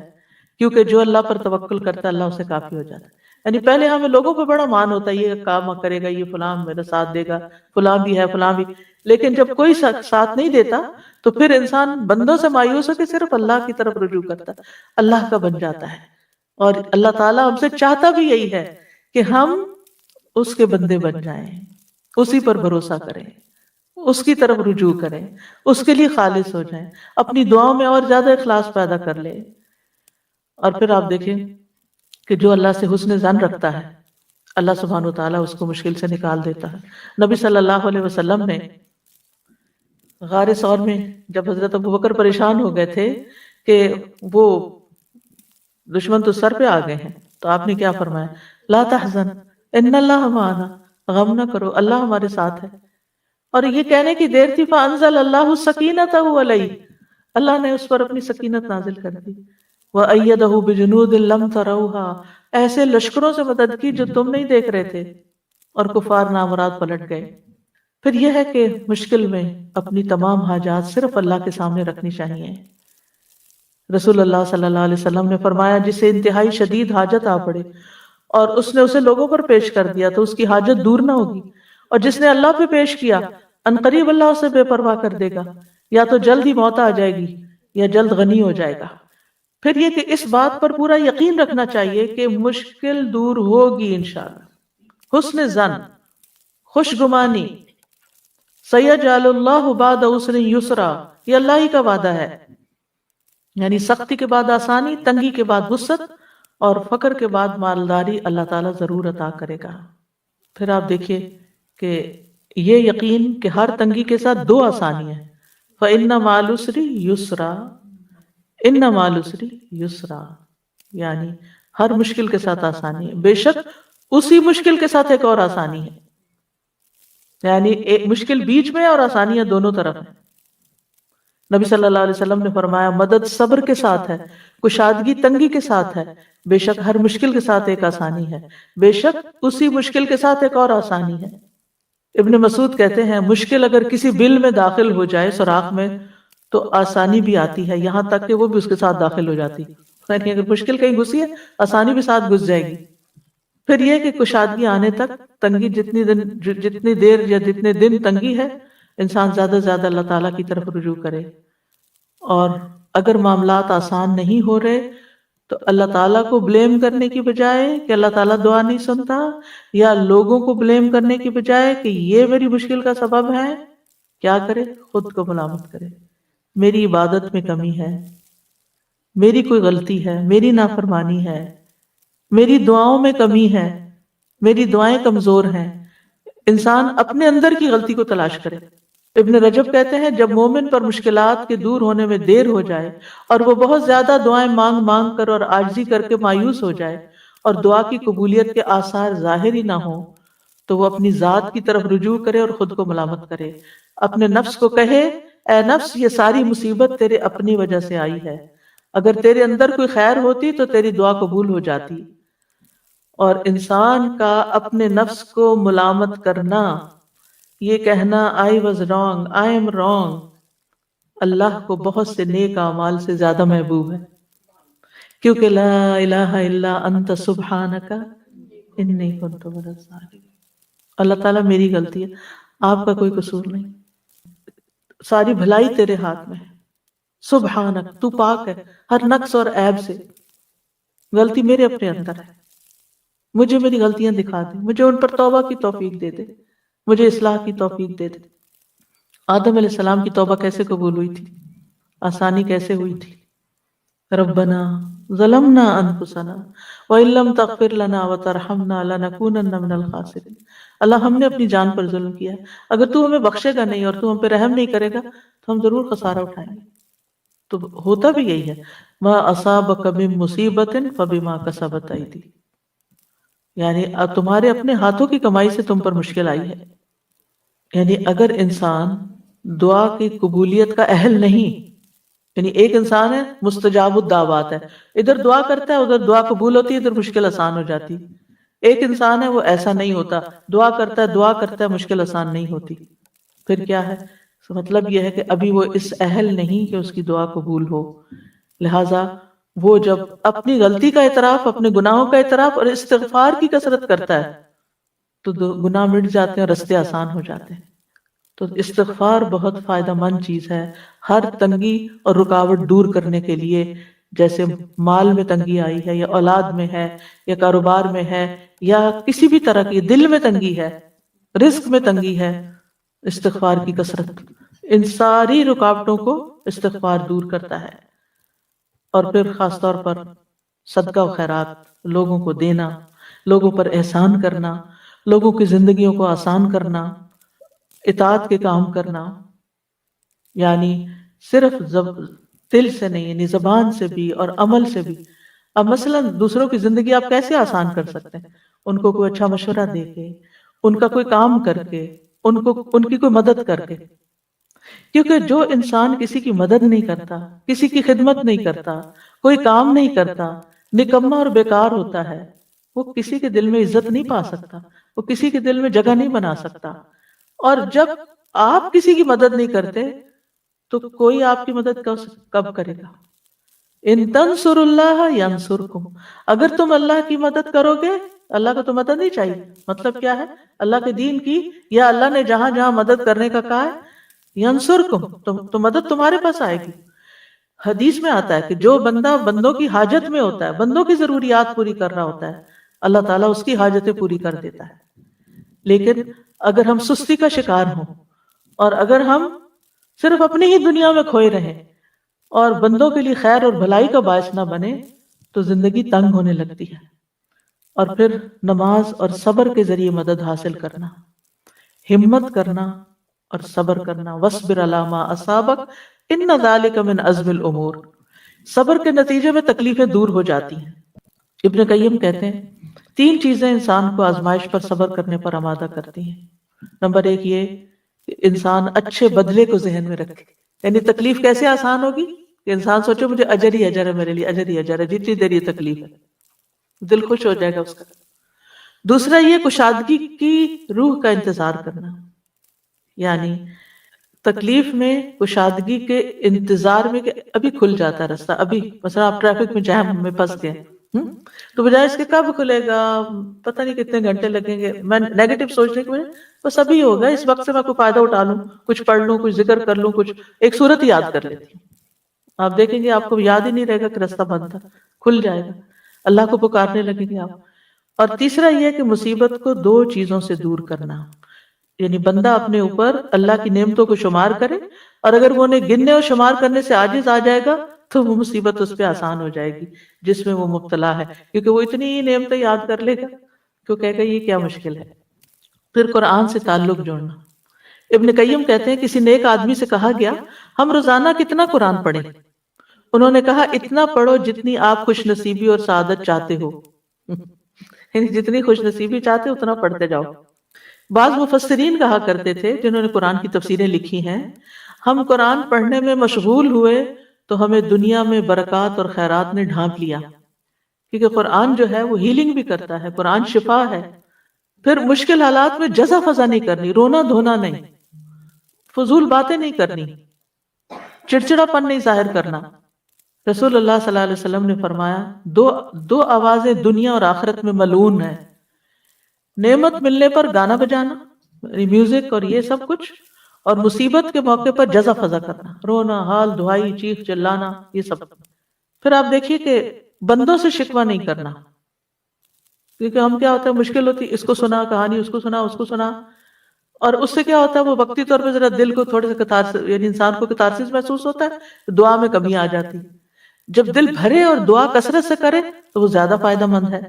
کیونکہ جو اللہ پر توکل کرتا ہے اللہ اسے کافی ہو جاتا ہے. یعنی پہلے ہمیں لوگوں پہ بڑا مان ہوتا ہے، یہ کام کرے گا، یہ فلاں میرا ساتھ دے گا، فلاں بھی ہے، فلاں بھی. لیکن جب کوئی ساتھ نہیں دیتا تو پھر انسان بندوں سے مایوس ہو کے صرف اللہ کی طرف رجوع کرتا ہے، اللہ کا بن جاتا ہے. اور اللہ تعالیٰ ہم سے چاہتا بھی یہی ہے کہ ہم اس کے بندے بن جائیں، اسی پر بھروسہ کریں، اس کی طرف رجوع کریں، اس کے لیے خالص ہو جائیں، اپنی دعاؤں میں اور زیادہ اخلاص پیدا کر لیں. اور پھر آپ دیکھیں کہ جو اللہ سے حسن ظن رکھتا ہے اللہ سبحانہ وتعالیٰ اس کو مشکل سے نکال دیتا ہے. نبی صلی اللہ علیہ وسلم نے غار ثور میں جب حضرت ابوبکر پریشان ہو گئے تھے کہ وہ دشمن تو سر پہ آ گئے ہیں، تو آپ نے کیا فرمایا؟ لا تحزن ان اللہ معنا، غم نہ کرو اللہ ہمارے ساتھ ہے. اور یہ کہنے کی دیر تھی فانزل اللہ سکینتہ علیہ، اللہ نے اس پر اپنی سکینت نازل کر دی. وَأَيَّدَهُ بِجُنُودٍ لَمْ تَرَوْهَا، ایسے لشکروں سے مدد کی جو تم نہیں دیکھ رہے تھے، اور کفار نامراد پلٹ گئے. پھر یہ ہے کہ مشکل میں اپنی تمام حاجات صرف اللہ کے سامنے رکھنی چاہیے. رسول اللہ صلی اللہ علیہ وسلم نے فرمایا جسے انتہائی شدید حاجت آ پڑے اور اس نے اسے لوگوں پر پیش کر دیا تو اس کی حاجت دور نہ ہوگی، اور جس نے اللہ پہ پیش کیا عنقریب اللہ اسے بے پرواہ کر دے گا، یا تو جلد ہی موت آ جائے گی یا جلد غنی ہو جائے گا. پھر یہ کہ اس بات پر پورا یقین رکھنا چاہیے کہ مشکل دور ہوگی انشاءاللہ. حسن ظن، خوش گمانی، سیجعل اللہ بعد عسر یسرا، یہ اللہ ہی کا وعدہ ہے. یعنی سختی کے بعد آسانی، تنگی کے بعد وسعت، اور فقر کے بعد مالداری اللہ تعالیٰ ضرور عطا کرے گا. پھر آپ دیکھیے کہ یہ یقین کہ ہر تنگی کے ساتھ دو آسانی ہیں. فَإِنَّ مَعَ الْعُسْرِ يُسْرًا، اِنَّ مَعَ الْعُسْرِ يُسْرًا، یعنی ہر مشکل کے ساتھ آسانی ہے، بے شک اسی مشکل کے ساتھ ایک اور آسانی ہے، یعنی ایک مشکل بیچ میں اور آسانیاں دونوں طرف ہیں۔ نبی صلی اللہ علیہ وسلم نے فرمایا مدد صبر کے ساتھ ہے، کشادگی تنگی کے ساتھ ہے، بے شک ہر مشکل کے ساتھ ایک آسانی ہے، بے شک اسی مشکل کے ساتھ ایک اور آسانی ہے۔ ابن مسعود کہتے ہیں مشکل اگر کسی بل میں داخل ہو جائے سوراخ میں تو آسانی بھی آتی ہے، یہاں تک کہ وہ بھی اس کے ساتھ داخل ہو جاتی ہے، یعنی اگر مشکل کہیں گھسی ہے آسانی بھی ساتھ گھس جائے گی۔ پھر یہ کہ کشادگی آنے تک تنگی جتنی دیر یا جتنے دن تنگی ہے انسان زیادہ سے زیادہ اللہ تعالیٰ کی طرف رجوع کرے، اور اگر معاملات آسان نہیں ہو رہے تو اللہ تعالیٰ کو بلیم کرنے کی بجائے کہ اللہ تعالیٰ دعا نہیں سنتا، یا لوگوں کو بلیم کرنے کی بجائے کہ یہ میری مشکل کا سبب ہے، کیا کرے؟ خود کو ملامت کرے، میری عبادت میں کمی ہے، میری کوئی غلطی ہے، میری نافرمانی ہے، میری دعاؤں میں کمی ہے، میری دعائیں کمزور ہیں۔ انسان اپنے اندر کی غلطی کو تلاش کرے۔ ابن رجب کہتے ہیں جب مومن پر مشکلات کے دور ہونے میں دیر ہو جائے اور وہ بہت زیادہ دعائیں مانگ مانگ کر اور عاجزی کر کے مایوس ہو جائے اور دعا کی قبولیت کے آثار ظاہر ہی نہ ہوں تو وہ اپنی ذات کی طرف رجوع کرے اور خود کو ملامت کرے، اپنے نفس کو کہے اے نفس یہ ساری مصیبت تیرے اپنی وجہ سے آئی ہے، اگر تیرے اندر کوئی خیر ہوتی تو تیری دعا قبول ہو جاتی۔ اور انسان کا اپنے نفس کو ملامت کرنا، یہ کہنا I was wrong, I am wrong، اللہ کو بہت سے نیک اعمال سے زیادہ محبوب ہے، کیونکہ لا الہ الا انت سبحانک انی کنت من الظالمین۔ اللہ تعالیٰ میری غلطی ہے، آپ کا کوئی قصور نہیں، ساری بھلائی تیرے ہاتھ میں ہے، سبحانک تو پاک ہے ہر نقص اور عیب سے، غلطی میرے اپنے اندر ہے، مجھے میری غلطیاں دکھا دے، مجھے ان پر توبہ کی توفیق دے دے، مجھے اصلاح کی توفیق دے دے۔ آدم علیہ السلام کی توبہ کیسے قبول ہوئی تھی؟ آسانی کیسے ہوئی تھی؟ ربنا ظلمنا انفسنا وان لم تغفر لنا وترحمنا لنکونن من الخاسرین، اللہ ہم نے اپنی جان پر ظلم کیا ہے، اگر تو ہمیں بخشے گا نہیں اور تو ہم پہ رحم نہیں کرے گا تو ہم ضرور خسارہ اٹھائیں گے۔ تو ہوتا بھی یہی ہے، ما اصابک من مصیبت فبما کسبت ایدی، یعنی اب تمہارے اپنے ہاتھوں کی کمائی سے تم پر مشکل آئی ہے۔ یعنی اگر انسان دعا کی قبولیت کا اہل نہیں، یعنی ایک انسان ہے مستجاب الدعوات ہے، ادھر دعا کرتا ہے ادھر دعا قبول ہوتی ہے، ادھر مشکل آسان ہو جاتی۔ ایک انسان ہے وہ ایسا نہیں ہوتا، دعا کرتا ہے مشکل آسان نہیں ہوتی، پھر کیا ہے؟ مطلب یہ ہے کہ ابھی وہ اس اہل نہیں کہ اس کی دعا قبول ہو، لہٰذا وہ جب اپنی غلطی کا اعتراف، اپنے گناہوں کا اعتراف اور استغفار کی کثرت کرتا ہے تو گناہ مٹ جاتے ہیں اور رستے آسان ہو جاتے ہیں۔ تو استغفار بہت فائدہ مند چیز ہے ہر تنگی اور رکاوٹ دور کرنے کے لیے، جیسے مال میں تنگی آئی ہے یا اولاد میں ہے یا کاروبار میں ہے یا کسی بھی طرح کی دل میں تنگی ہے، رزق میں تنگی ہے، استغفار کی کثرت ان ساری رکاوٹوں کو استغفار دور کرتا ہے۔ اور پھر خاص طور پر صدقہ و خیرات، لوگوں کو دینا، لوگوں پر احسان کرنا، لوگوں کی زندگیوں کو آسان کرنا، اطاعت کے کام کرنا، یعنی صرف دل سے نہیں، یعنی زبان سے بھی اور عمل سے بھی۔ اب مثلا دوسروں کی زندگی آپ کیسے آسان کر سکتے ہیں؟ ان کو کوئی اچھا مشورہ دے کے، ان کا کوئی کام کر کے، ان کی کوئی مدد کر کے، کیونکہ جو انسان کسی کی مدد نہیں کرتا، کسی کی خدمت نہیں کرتا، کوئی کام نہیں کرتا، نکما اور بیکار ہوتا ہے، وہ کسی کے دل میں عزت نہیں پا سکتا، وہ کسی کے دل میں جگہ نہیں بنا سکتا۔ اور جب آپ کسی کی مدد نہیں کرتے تو کوئی آپ کی مدد کب کرے گا؟ ان تنصر اللہ ینصرکم، اگر تم اللہ کی مدد کرو گے، اللہ کو تو مدد نہیں چاہیے، مطلب کیا ہے؟ اللہ کے دین کی، یا اللہ نے جہاں جہاں مدد کرنے کا کہا ہے ینصرکم، تو مدد تمہارے پاس آئے گی۔ حدیث میں آتا ہے کہ جو بندہ بندوں کی حاجت میں ہوتا ہے، بندوں کی ضروریات پوری کر رہا ہوتا ہے، اللہ تعالیٰ اس کی حاجتیں پوری کر دیتا ہے۔ لیکن اگر ہم سستی کا شکار ہوں اور اگر ہم صرف اپنی ہی دنیا میں کھوئے رہیں اور بندوں کے لیے خیر اور بھلائی کا باعث نہ بنے تو زندگی تنگ ہونے لگتی ہے۔ اور پھر نماز اور صبر کے ذریعے مدد حاصل کرنا، ہمت کرنا اور صبر کرنا، وَاصْبِرْ عَلَىٰ مَا أَصَابَكَ إِنَّ ذَلِكَ مِنْ عَزْمِ الْأُمُورِ، صبر کے نتیجے میں تکلیفیں دور ہو جاتی ہیں۔ ابن قیم کہتے ہیں 3 چیزیں انسان کو آزمائش پر صبر کرنے پر آمادہ کرتی ہیں. نمبر 1 یہ کہ انسان اچھے بدلے کو ذہن میں رکھے، یعنی تکلیف کیسے آسان ہوگی کہ انسان سوچے مجھے اجر ہی اجر ہے، میرے لیے اجر ہی اجر ہے، جتنی دیر یہ تکلیف ہے دل خوش ہو جائے گا اس کا. دوسرا یہ کشادگی کی روح کا انتظار کرنا، یعنی تکلیف میں کشادگی کے انتظار میں کہ ابھی کھل جاتا ہے رستہ، ابھی مثلا آپ ٹریفک میں جام میں پھنس گئے تو بجائے اس کے کب کھلے گا، پتہ نہیں کتنے گھنٹے لگیں گے، میں نیگیٹو سوچنے کے بس ابھی ہوگا، اس وقت سے میں کوئی فائدہ اٹھا لوں، کچھ پڑھ لوں، کچھ ذکر کر لوں، کچھ ایک صورت یاد کر لیتی ہوں. آپ دیکھیں گے آپ کو یاد ہی نہیں رہے گا کہ رستہ بند تھا، کھل جائے گا، اللہ کو پکارنے لگیں گے آپ. اور تیسرا یہ کہ مصیبت کو 2 چیزوں سے دور کرنا، یعنی بندہ اپنے اوپر اللہ کی نعمتوں کو شمار کرے، اور اگر وہ انہیں گننے اور شمار کرنے سے عاجز آ جائے گا تو وہ مصیبت اس پہ آسان ہو جائے گی جس میں وہ مبتلا ہے، کیونکہ وہ اتنی نعمتیں یاد کر لے گا کہ وہ کہے گا یہ کیا مشکل ہے. پھر قرآن سے تعلق جوڑنا. ابن قیم کہتے ہیں کسی نیک آدمی سے کہا گیا ہم روزانہ کتنا قرآن پڑھیں؟ انہوں نے کہا اتنا پڑھو جتنی آپ خوش نصیبی اور سعادت چاہتے ہو، یعنی جتنی خوش نصیبی چاہتے ہو اتنا پڑھتے جاؤ. بعض مفسرین کہا کرتے تھے جنہوں نے قرآن کی تفسیریں لکھی ہیں، ہم قرآن پڑھنے میں مشغول ہوئے تو ہمیں دنیا میں برکات اور خیرات نے ڈھانپ لیا، کیونکہ قرآن جو ہے وہ ہیلنگ بھی کرتا ہے، قرآن شفا ہے. پھر مشکل حالات میں جزا فضا نہیں کرنی، رونا دھونا نہیں، فضول باتیں نہیں کرنی، چڑچڑا پن نہیں ظاہر کرنا. رسول اللہ صلی اللہ علیہ وسلم نے فرمایا دو آوازیں دنیا اور آخرت میں ملعون ہیں، نعمت ملنے پر گانا بجانا یعنی میوزک اور یہ سب کچھ، اور مصیبت کے موقع پر جزا فضا کرنا، رونا، حال دعائی، چیخ چلانا، یہ سب. پھر آپ دیکھیے کہ بندوں سے شکوہ نہیں کرنا، کیونکہ ہم کیا ہوتا ہے مشکل ہوتی اس کو سنا کہانی، اس کو سنا، اس کو سنا، اور اس سے کیا ہوتا ہے وہ وقتی طور پہ ذرا دل کو تھوڑے سے کتارس، یعنی انسان کو کتارسس محسوس ہوتا ہے، دعا میں کمی آ جاتی. جب دل بھرے اور دعا کثرت سے کرے تو وہ زیادہ فائدہ مند ہے.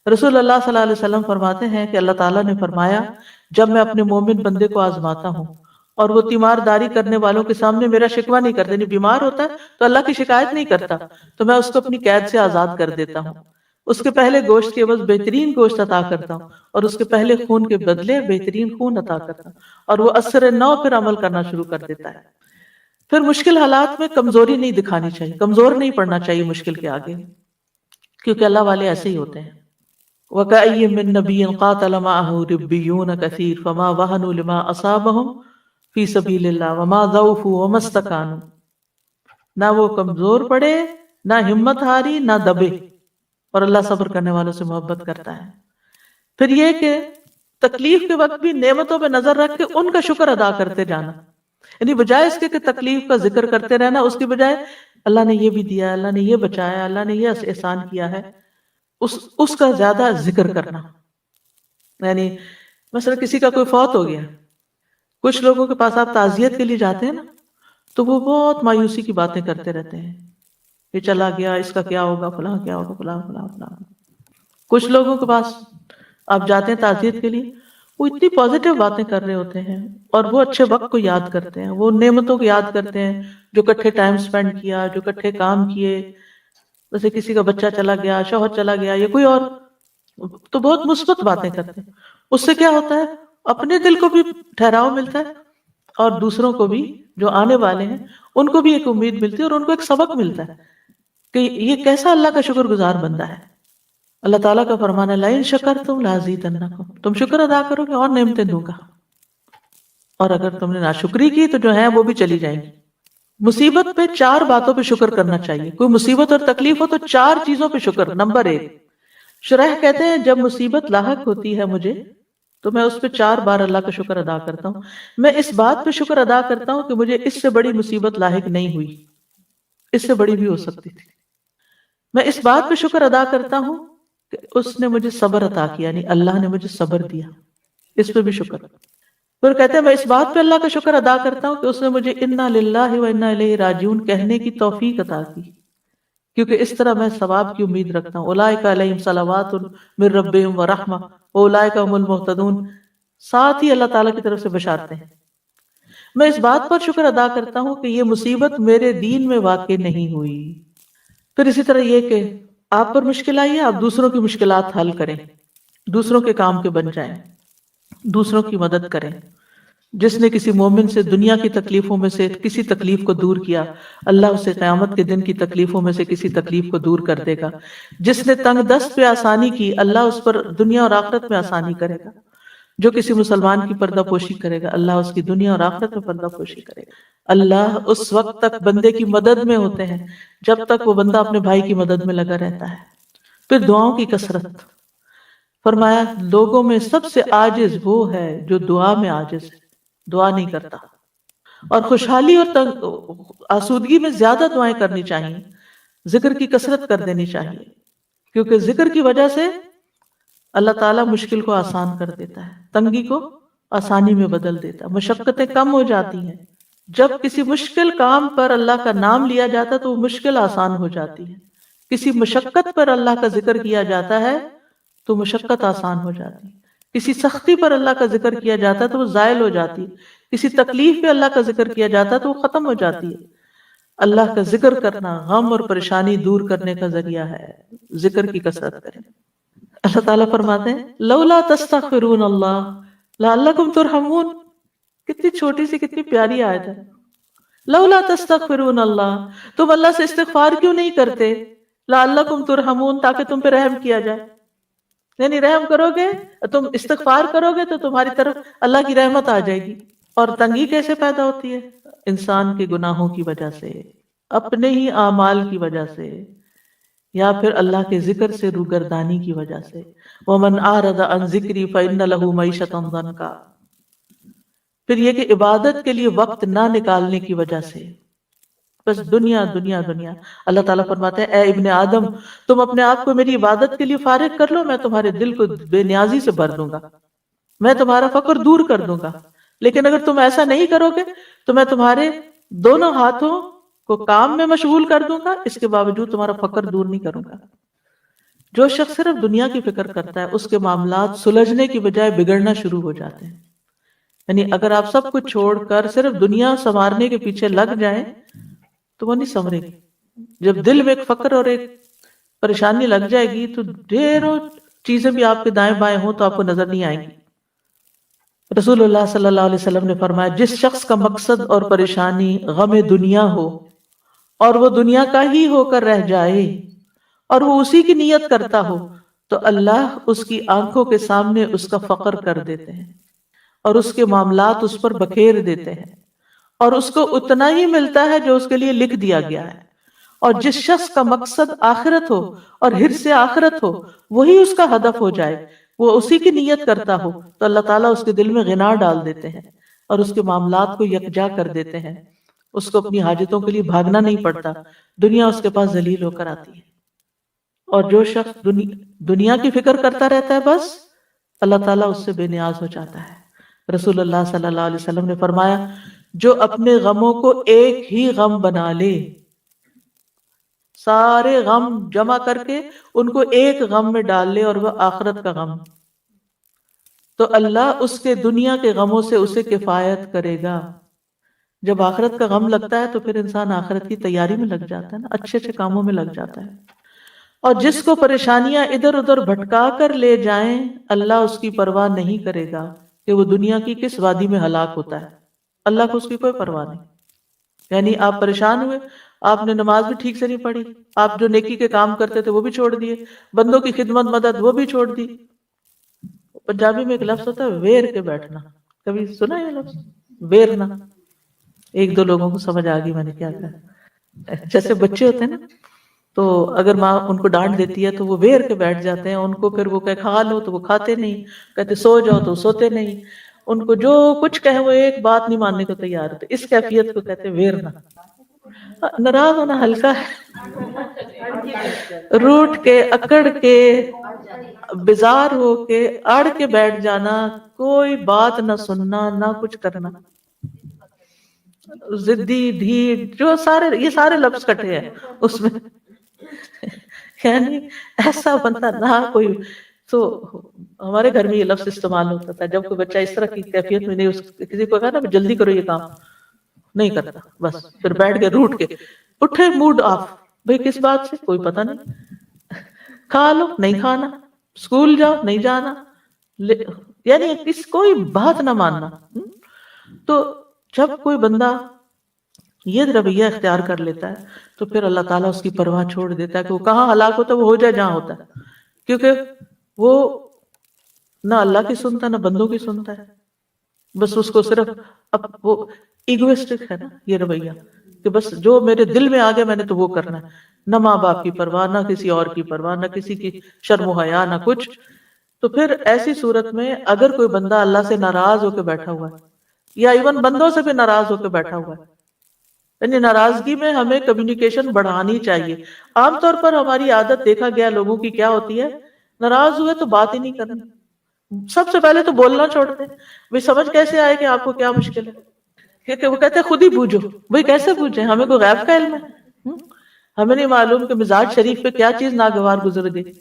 رسول اللہ صلی اللہ علیہ وسلم فرماتے ہیں کہ اللہ تعالیٰ نے فرمایا جب میں اپنے مومن بندے کو آزماتا ہوں اور وہ تیمارداری کرنے والوں کے سامنے میرا شکوہ نہیں کرتا، یعنی بیمار ہوتا ہے تو اللہ کی شکایت نہیں کرتا، تو میں اس کو اپنی قید سے آزاد کر دیتا ہوں، اس کے پہلے گوشت کے عوض بہترین گوشت عطا کرتا ہوں، اور اس کے پہلے خون کے بدلے بہترین خون عطا کرتا ہوں، اور وہ اثر نو پھر عمل کرنا شروع کر دیتا ہے. پھر مشکل حالات میں کمزوری نہیں دکھانی چاہیے، کمزور نہیں پڑنا چاہیے مشکل کے آگے، کیونکہ اللہ والے ایسے ہی ہوتے ہیں. وَكَأَيٍّ مِّن نَّبِيٍّ قَاتَلَ مَعَهُ رِبِّيُّونَ كَثِيرٌ فَمَا وَهَنُوا لِمَا أَصَابَهُمْ فِي سَبِيلِ اللَّهِ وَمَا ضَعُفُوا وَمَا اسْتَكَانُوا. نہ وہ کمزور پڑے، نہ ہمت ہاری، نہ دبے، اور اللہ صبر کرنے والوں سے محبت کرتا ہے. پھر یہ کہ تکلیف کے وقت بھی نعمتوں پہ نظر رکھ کے ان کا شکر ادا کرتے جانا، یعنی بجائے اس کے کہ تکلیف کا ذکر کرتے رہنا، اس کی بجائے اللہ نے یہ بھی دیا، اللہ نے یہ بچایا، اللہ نے یہ احسان کیا ہے، اس کا زیادہ ذکر کرنا. یعنی مثلا کسی کا کوئی فوت ہو گیا، کچھ لوگوں کے پاس آپ تعزیت کے لیے جاتے ہیں نا تو وہ بہت مایوسی کی باتیں کرتے رہتے ہیں، یہ چلا گیا، اس کا کیا ہوگا، فلاں کیا ہوگا، فلاں فلاں فلاں. کچھ لوگوں کے پاس آپ جاتے ہیں تعزیت کے لیے، وہ اتنی پازیٹیو باتیں کر رہے ہوتے ہیں اور وہ اچھے وقت کو یاد کرتے ہیں، وہ نعمتوں کو یاد کرتے ہیں جو کٹھے ٹائم سپینڈ کیا، جو کٹھے کام کیے. جیسے کسی کا بچہ چلا گیا، شوہر چلا گیا، یا کوئی اور، تو بہت مثبت باتیں کرتے ہیں. اس سے کیا ہوتا ہے اپنے دل کو بھی ٹھہراؤ ملتا ہے اور دوسروں کو بھی جو آنے والے ہیں ان کو بھی ایک امید ملتی ہے اور ان کو ایک سبق ملتا ہے کہ یہ کیسا اللہ کا شکر گزار بندہ ہے. اللہ تعالیٰ کا فرمانا لَإِن شَكَرْتُمْ لَأَزِيدَنَّكُمْ، تم شکر ادا کرو گے اور نعمتیں دوں گا، اور اگر تم نے ناشکری کی تو جو ہے وہ بھی چلی جائیں گی. مصیبت پہ 4 باتوں پہ شکر کرنا چاہیے. کوئی مصیبت اور تکلیف ہو تو 4 چیزوں پہ شکر. نمبر 1، شرح کہتے ہیں جب مصیبت لاحق ہوتی ہے مجھے تو میں اس پہ 4 بار اللہ کا شکر ادا کرتا ہوں. میں اس بات پہ شکر ادا کرتا ہوں کہ مجھے اس سے بڑی مصیبت لاحق نہیں ہوئی، اس سے بڑی بھی ہو سکتی تھی. میں اس بات پہ شکر ادا کرتا ہوں کہ اس نے مجھے صبر عطا کیا، یعنی اللہ نے مجھے صبر دیا، اس پہ بھی شکر. پھر کہتے ہیں میں اس بات پہ اللہ کا شکر ادا کرتا ہوں کہ اس نے مجھے انا للہ و انا الیہ راجعون کہنے کی توفیق عطا کی، کیونکہ اس طرح میں ثواب کی امید رکھتا ہوں. اولئک علیہم صلوات من ربہم ورحمہ واولئک هم المہتدون. ساتھ ہی اللہ تعالیٰ کی طرف سے بشارتیں ہیں. میں اس بات پر شکر ادا کرتا ہوں کہ یہ مصیبت میرے دین میں واقع نہیں ہوئی. پھر اسی طرح یہ کہ آپ پر مشکل آئی ہے، آپ دوسروں کی مشکلات حل کریں، دوسروں کے کام کے بن جائیں، دوسروں کی مدد کریں۔ جس نے کسی مومن سے دنیا کی تکلیفوں میں سے کسی تکلیف کو دور کیا، اللہ اسے قیامت کے دن کی تکلیفوں میں سے کسی تکلیف کو دور کر دے گا۔ جس نے تنگ دست پہ آسانی کی، اللہ اس پر دنیا اور آخرت میں آسانی کرے گا۔ جو کسی مسلمان کی پردہ پوشی کرے گا، اللہ اس کی دنیا اور آخرت میں پردہ پوشی کرے گا۔ اللہ اس وقت تک بندے کی مدد میں ہوتے ہیں جب تک وہ بندہ اپنے بھائی کی مدد میں لگا رہتا ہے۔ پھر دعاؤں کی کثرت، فرمایا لوگوں میں سب سے عاجز وہ ہے جو دعا میں عاجز ہے، دعا نہیں کرتا۔ اور خوشحالی اور آسودگی میں زیادہ دعائیں کرنی چاہیے، ذکر کی کثرت کر دینی چاہیے، کیونکہ ذکر کی وجہ سے اللہ تعالیٰ مشکل کو آسان کر دیتا ہے، تنگی کو آسانی میں بدل دیتا ہے، مشقتیں کم ہو جاتی ہیں۔ جب کسی مشکل کام پر اللہ کا نام لیا جاتا ہے تو وہ مشکل آسان ہو جاتی ہے، کسی مشقت پر اللہ کا ذکر کیا جاتا ہے تو مشقت آسان ہو جاتی ہے، کسی سختی پر اللہ کا ذکر کیا جاتا ہے تو وہ زائل ہو جاتی ہے، کسی تکلیف پہ اللہ کا ذکر کیا جاتا ہے تو وہ ختم ہو جاتی ہے۔ اللہ کا ذکر کرنا غم اور پریشانی دور کرنے کا ذریعہ ہے، ذکر کی کثرت کریں۔ اللہ تعالیٰ فرماتے ہیں لولا تستغفرون اللہ لعلکم ترحمون، کتنی چھوٹی سی کتنی پیاری آیت ہے۔ لولا تستغفرون اللہ، تم اللہ سے استغفار کیوں نہیں کرتے؟ لعلکم ترحمون، تاکہ تم پہ رحم کیا جائے، یعنی رحم کرو گے، تم استغفار کرو گے تو تمہاری طرف اللہ کی رحمت آ جائے گی۔ اور تنگی کیسے پیدا ہوتی ہے؟ انسان کے گناہوں کی وجہ سے، اپنے ہی اعمال کی وجہ سے، یا پھر اللہ کے ذکر سے روگردانی کی وجہ سے۔ وَمَنْ أَعْرَضَ عَنْ ذِكْرِي فَإِنَّ لَهُ مَعِيشَةً ضَنْكًا، پھر یہ کہ عبادت کے لیے وقت نہ نکالنے کی وجہ سے بس دنیا دنیا دنیا۔ اللہ تعالیٰ فرماتے ہیں اے ابن آدم، تم اپنے آپ کو میری عبادت کے لیے فارغ کر لو، میں تمہارے دل کو بے نیازی سے بھر دوں گا، میں تمہارا فقر دور کر دوں گا۔ لیکن اگر تم ایسا نہیں کرو گے تو میں تمہارے دونوں ہاتھوں کو کام میں مشغول کر دوں گا، اس کے باوجود تمہارا فقر دور نہیں کروں گا۔ جو شخص صرف دنیا کی فکر کرتا ہے اس کے معاملات سلجھنے کی بجائے بگڑنا شروع ہو جاتے ہیں۔ یعنی اگر آپ سب کچھ چھوڑ کر صرف دنیا سنوارنے کے پیچھے لگ جائیں تو وہ نہیں سنورے گی۔ جب دل میں ایک فقر اور ایک پریشانی لگ جائے گی تو ڈھیروں چیزیں بھی آپ کے دائیں بائیں ہوں تو آپ کو نظر نہیں آئیں گی۔ رسول اللہ صلی اللہ علیہ وسلم نے فرمایا جس شخص کا مقصد اور پریشانی غم دنیا ہو اور وہ دنیا کا ہی ہو کر رہ جائے اور وہ اسی کی نیت کرتا ہو تو اللہ اس کی آنکھوں کے سامنے اس کا فقر کر دیتے ہیں اور اس کے معاملات اس پر بکھیر دیتے ہیں، اور اس کو اتنا ہی ملتا ہے جو اس کے لیے لکھ دیا گیا ہے۔ اور جس شخص کا مقصد آخرت ہو اور حرص آخرت ہو، وہی اس کا ہدف ہو جائے، وہ اسی کی نیت کرتا ہو تو اللہ تعالیٰ اس کے دل میں غنا ڈال دیتے ہیں اور اس کے معاملات کو یکجا کر دیتے ہیں، اس کو اپنی حاجتوں کے لیے بھاگنا نہیں پڑتا، دنیا اس کے پاس ذلیل ہو کر آتی ہے۔ اور جو شخص دنیا کی فکر کرتا رہتا ہے بس اللہ تعالیٰ اس سے بے نیاز ہو جاتا ہے۔ رسول اللہ صلی اللہ علیہ وسلم نے فرمایا جو اپنے غموں کو ایک ہی غم بنا لے، سارے غم جمع کر کے ان کو ایک غم میں ڈال لے اور وہ آخرت کا غم، تو اللہ اس کے دنیا کے غموں سے اسے کفایت کرے گا۔ جب آخرت کا غم لگتا ہے تو پھر انسان آخرت کی تیاری میں لگ جاتا ہے نا، اچھے اچھے کاموں میں لگ جاتا ہے۔ اور جس کو پریشانیاں ادھر ادھر بھٹکا کر لے جائیں، اللہ اس کی پرواہ نہیں کرے گا کہ وہ دنیا کی کس وادی میں ہلاک ہوتا ہے، اللہ کو اس کی کوئی پرواہ نہیں۔ یعنی آپ پریشان ہوئے، آپ نے نماز بھی ٹھیک سے نہیں پڑھی، آپ جو نیکی کے کام کرتے تھے وہ بھی چھوڑ دیے، بندوں کی خدمت مدد وہ بھی چھوڑ دی۔ پنجابی میں ایک لفظ ہوتا ہے ویر کے بیٹھنا، کبھی سنا یہ لفظ ویرنا؟ ایک دو لوگوں کو سمجھ آ گئی میں نے کیا کہا۔ جیسے بچے ہوتے ہیں نا، تو اگر ماں ان کو ڈانٹ دیتی ہے تو وہ ویر کے بیٹھ جاتے ہیں، ان کو پھر وہ کہ کھا لو تو وہ کھاتے نہیں، کہتے سو جاؤ تو سوتے نہیں، ان کو جو کچھ کہے وہ ایک بات نہیں ماننے کو تیار ہوتے۔ اس کیفیت کو کہتے ویرنا۔ ناراض ہونا ہلکا ہے، روٹ کے اکڑ کے بیزار ہو کے اڑ کے بیٹھ جانا، کوئی بات نہ سننا نہ کچھ کرنا، ضدی ڈھیٹ، جو سارے یہ سارے لفظ کٹے ہیں اس میں، یعنی ایسا بندہ نہ کوئی۔ تو ہمارے گھر میں یہ لفظ استعمال ہوتا تھا جب کوئی بچہ اس طرح کی کیفیت میں نہیں، کسی کو کہا نا جلدی کرو یہ کام، نہیں کرتا، بس پھر بیٹھ کے روٹ کے اٹھے موڈ آف، بھئی کس بات سے کوئی پتہ نہیں، کھا لو نہیں کھانا، اسکول جاؤ نہیں جانا، یعنی کوئی بات نہ ماننا۔ تو جب کوئی بندہ یہ رویہ اختیار کر لیتا ہے تو پھر اللہ تعالیٰ اس کی پرواہ چھوڑ دیتا ہے کہ وہ کہاں ہلاک ہوتا ہے، وہ ہو جائے جہاں ہوتا ہے، کیونکہ وہ نہ اللہ کی سنتا نہ بندوں کی سنتا ہے، بس اس کو صرف وہ ایگوئسٹک ہے نا یہ رویہ کہ بس جو میرے دل میں آ گیا میں نے تو وہ کرنا ہے، نہ ماں باپ کی پرواہ، نہ کسی اور کی پرواہ، نہ کسی کی شرم و حیا، نہ کچھ۔ تو پھر ایسی صورت میں اگر کوئی بندہ اللہ سے ناراض ہو کے بیٹھا ہوا ہے یا ایون بندوں سے بھی ناراض ہو کے بیٹھا ہوا ہے، یعنی ناراضگی میں ہمیں کمیونیکیشن بڑھانی چاہیے۔ عام طور پر ہماری عادت دیکھا گیا لوگوں کی کیا ہوتی ہے، ناراض ہوئے تو بات ہی نہیں کرنی، سب سے پہلے تو بولنا چھوڑتے ہیں۔ وہ سمجھ کیسے آئے کہ آپ کو کیا مشکل ہے، کیونکہ وہ کہتے ہیں خود ہی بوجھو۔ بھئی کیسے بوجھیں، ہمیں کوئی غیب کا علم ہے؟ ہمیں نہیں معلوم کہ مزاج شریف پہ کیا چیز ناگوار گزر گئی۔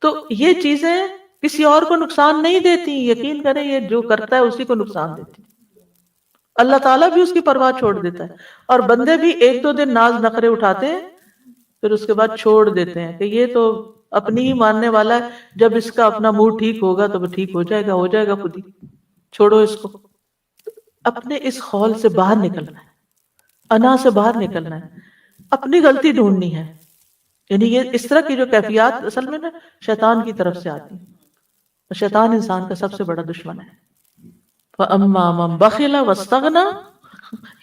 تو یہ چیزیں کسی اور کو نقصان نہیں دیتی، یقین کریں یہ جو کرتا ہے اسی کو نقصان دیتی۔ اللہ تعالیٰ بھی اس کی پرواہ چھوڑ دیتا ہے، اور بندے بھی ایک دو دن ناز نخرے اٹھاتے ہیں پھر اس کے بعد چھوڑ دیتے ہیں کہ یہ تو اپنی ہی ماننے والا ہے، جب اس کا اپنا موڈ ٹھیک ہوگا تو وہ ٹھیک ہو جائے گا خود ہی، چھوڑو اس کو۔ اپنے اس خول سے باہر نکلنا ہے، انا سے باہر نکلنا ہے، اپنی غلطی ڈھونڈنی ہے۔ یعنی یہ اس طرح کی جو کیفیات اصل میں نا شیطان کی طرف سے آتی ہیں، شیطان انسان کا سب سے بڑا دشمن ہے۔ فَأَمَّا مَن بَخِلَ وَاسْتَغْنَى،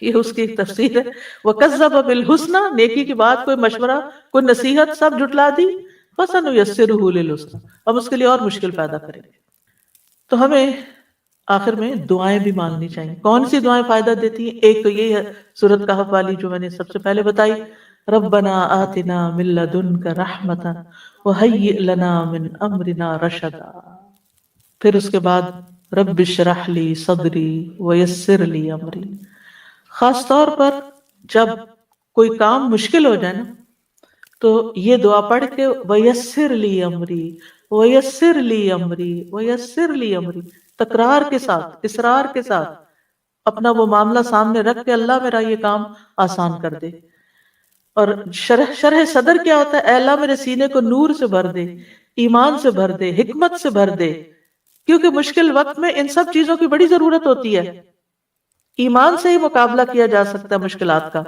یہ اس کی ایک تفسیر ہے، وَكَذَّبَ بِالْحُسْنَى، نیکی کی بات، کوئی مشورہ، کوئی نصیحت سب جھٹلا دی، فَسَنُيَسِّرُهُ لِلْعُسْرَىٰ، ہم اس کے لیے اور مشکل پیدا کریں گے۔ تو ہمیں آخر میں دعائیں بھی مانگنی چاہیے۔ کون سی دعائیں فائدہ دیتی ہیں؟ ایک تو یہ ہے سورۃ کہف والی جو میں نے سب سے پہلے بتائی، ربنا آتنا من لدنک رحمۃ وہیئ لنا من امرنا رشدا۔ پھر اس کے بعد رب اشرح لی صدری ویسر لی امری۔ خاص طور پر جب کوئی کام مشکل ہو جائے نا تو یہ دعا پڑھ کے ویسر لی امری، ویسر لی امری، ویسر لی امری، تکرار کے ساتھ، اصرار کے ساتھ اپنا وہ معاملہ سامنے رکھ کے اللہ میرا یہ کام آسان کر دے۔ اور شرح صدر کیا ہوتا ہے؟ اے اللہ میرے سینے کو نور سے بھر دے، ایمان سے بھر دے، حکمت سے بھر دے، کیونکہ مشکل وقت میں ان سب چیزوں کی بڑی ضرورت ہوتی ہے۔ ایمان سے ہی مقابلہ کیا جا سکتا ہے مشکلات کا۔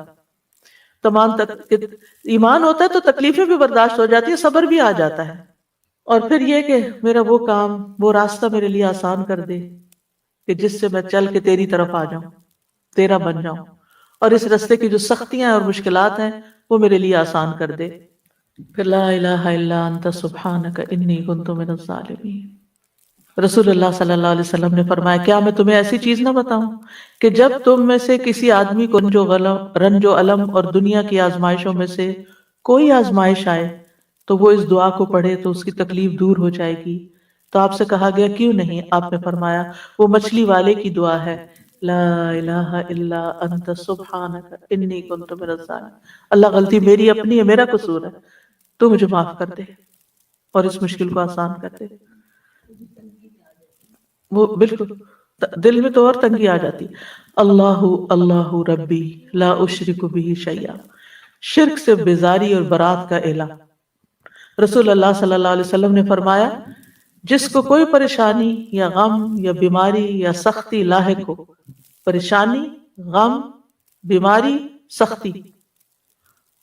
ایمان ہوتا ہے تو تکلیفیں بھی برداشت ہو جاتی ہیں، صبر بھی آ جاتا ہے۔ اور پھر یہ کہ میرا وہ کام، وہ راستہ میرے لیے آسان کر دے کہ جس سے میں چل کے تیری طرف آ جاؤں، تیرا بن جاؤں، اور اس راستے کی جو سختیاں اور مشکلات ہیں وہ میرے لیے آسان کر دے۔ پھر لا الہ الا انت سبحانک انی کنت من الظالمین۔ رسول اللہ صلی اللہ علیہ وسلم نے فرمایا، کیا میں تمہیں ایسی چیز نہ بتاؤں کہ جب تم میں سے کسی آدمی کو رنج و علم اور دنیا کی آزمائشوں میں سے کوئی آزمائش آئے تو وہ اس دعا کو پڑھے تو اس کی تکلیف دور ہو جائے گی۔ تو آپ سے کہا گیا کیوں نہیں؟ آپ نے فرمایا وہ مچھلی والے کی دعا ہے، لا الہ الا انت سبحانک انی کنت من الظالمین۔ اللہ غلطی میری اپنی ہے، میرا قصور ہے، تو مجھے معاف کر دے اور اس مشکل کو آسان کر دے۔ وہ بالکل دل میں تو اور تنگی آ جاتی، اللہ اللہ ربی لا اشرک بہ شیئا، شرک سے بیزاری اور برات کا اعلان۔ رسول اللہ صلی اللہ علیہ وسلم نے فرمایا، جس کو کوئی پریشانی یا غم یا بیماری یا سختی لاحق ہو، پریشانی، غم، بیماری، سختی،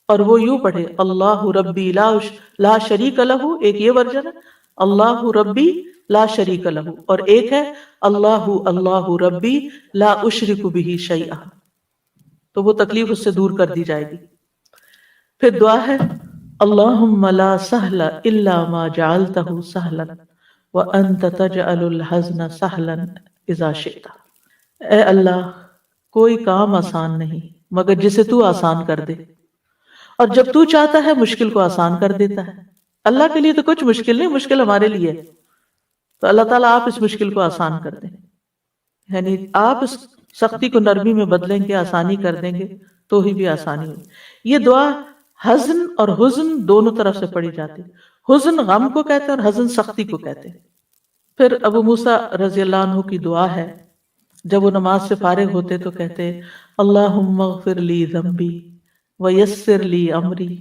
اور وہ یوں پڑھے اللہ ربی لا شریک لہ، ایک یہ ورژن ہے اللہ ربی لا شریک لہ، اور ایک ہے اللہ اللہ ربی لا اشرک بہ شیئا، تو وہ تکلیف اس سے دور کر دی جائے گی۔ پھر دعا ہے اللہم لا سہل الا ما جعلتہ سہلا وانت تجعل الحزن سہلا اذا شئت۔ اے اللہ کوئی کام آسان نہیں مگر جسے تو آسان کر دے، اور جب تو چاہتا ہے مشکل کو آسان کر دیتا ہے۔ اللہ کے لیے تو کچھ مشکل نہیں، مشکل ہمارے لیے ہے، تو اللہ تعالیٰ آپ اس مشکل کو آسان کر دیں، یعنی آپ اس سختی کو نرمی میں بدلیں گے، آسانی کر دیں گے تو ہی بھی آسانی ہوگی۔ یہ دعا حزن اور حزن دونوں طرف سے پڑھی جاتی، حزن غم کو کہتے ہیں اور حزن سختی کو کہتے ہیں۔ پھر ابو موسیٰ رضی اللہ عنہ کی دعا ہے، جب وہ نماز سے فارغ ہوتے تو کہتے اللہم اغفر لی ذنبی ویسر لی امری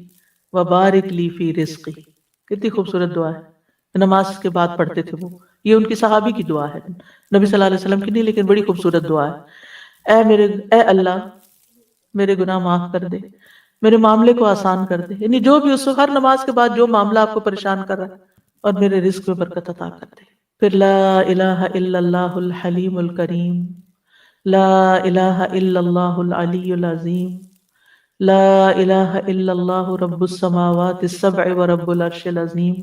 وبارک لی فی رزقی، کتنی خوبصورت دعا ہے، نماز کے بعد پڑھتے تھے وہ، یہ ان کی صحابی کی دعا ہے، نبی صلی اللہ علیہ وسلم کی نہیں، لیکن بڑی خوبصورت دعا ہے۔ اے اللہ میرے گناہ معاف کر دے، میرے معاملے کو آسان کر دے، یعنی جو بھی اس وقت ہر نماز کے بعد جو معاملہ آپ کو پریشان کر رہا ہے، اور میرے رزق میں برکت عطا کر دے۔ پھر لا الہ الا اللہ الحلیم الکریم، لا الہ الا اللہ العلی العظیم، لا الہ الا اللہ رب السماوات السبع ورب العرش العظیم۔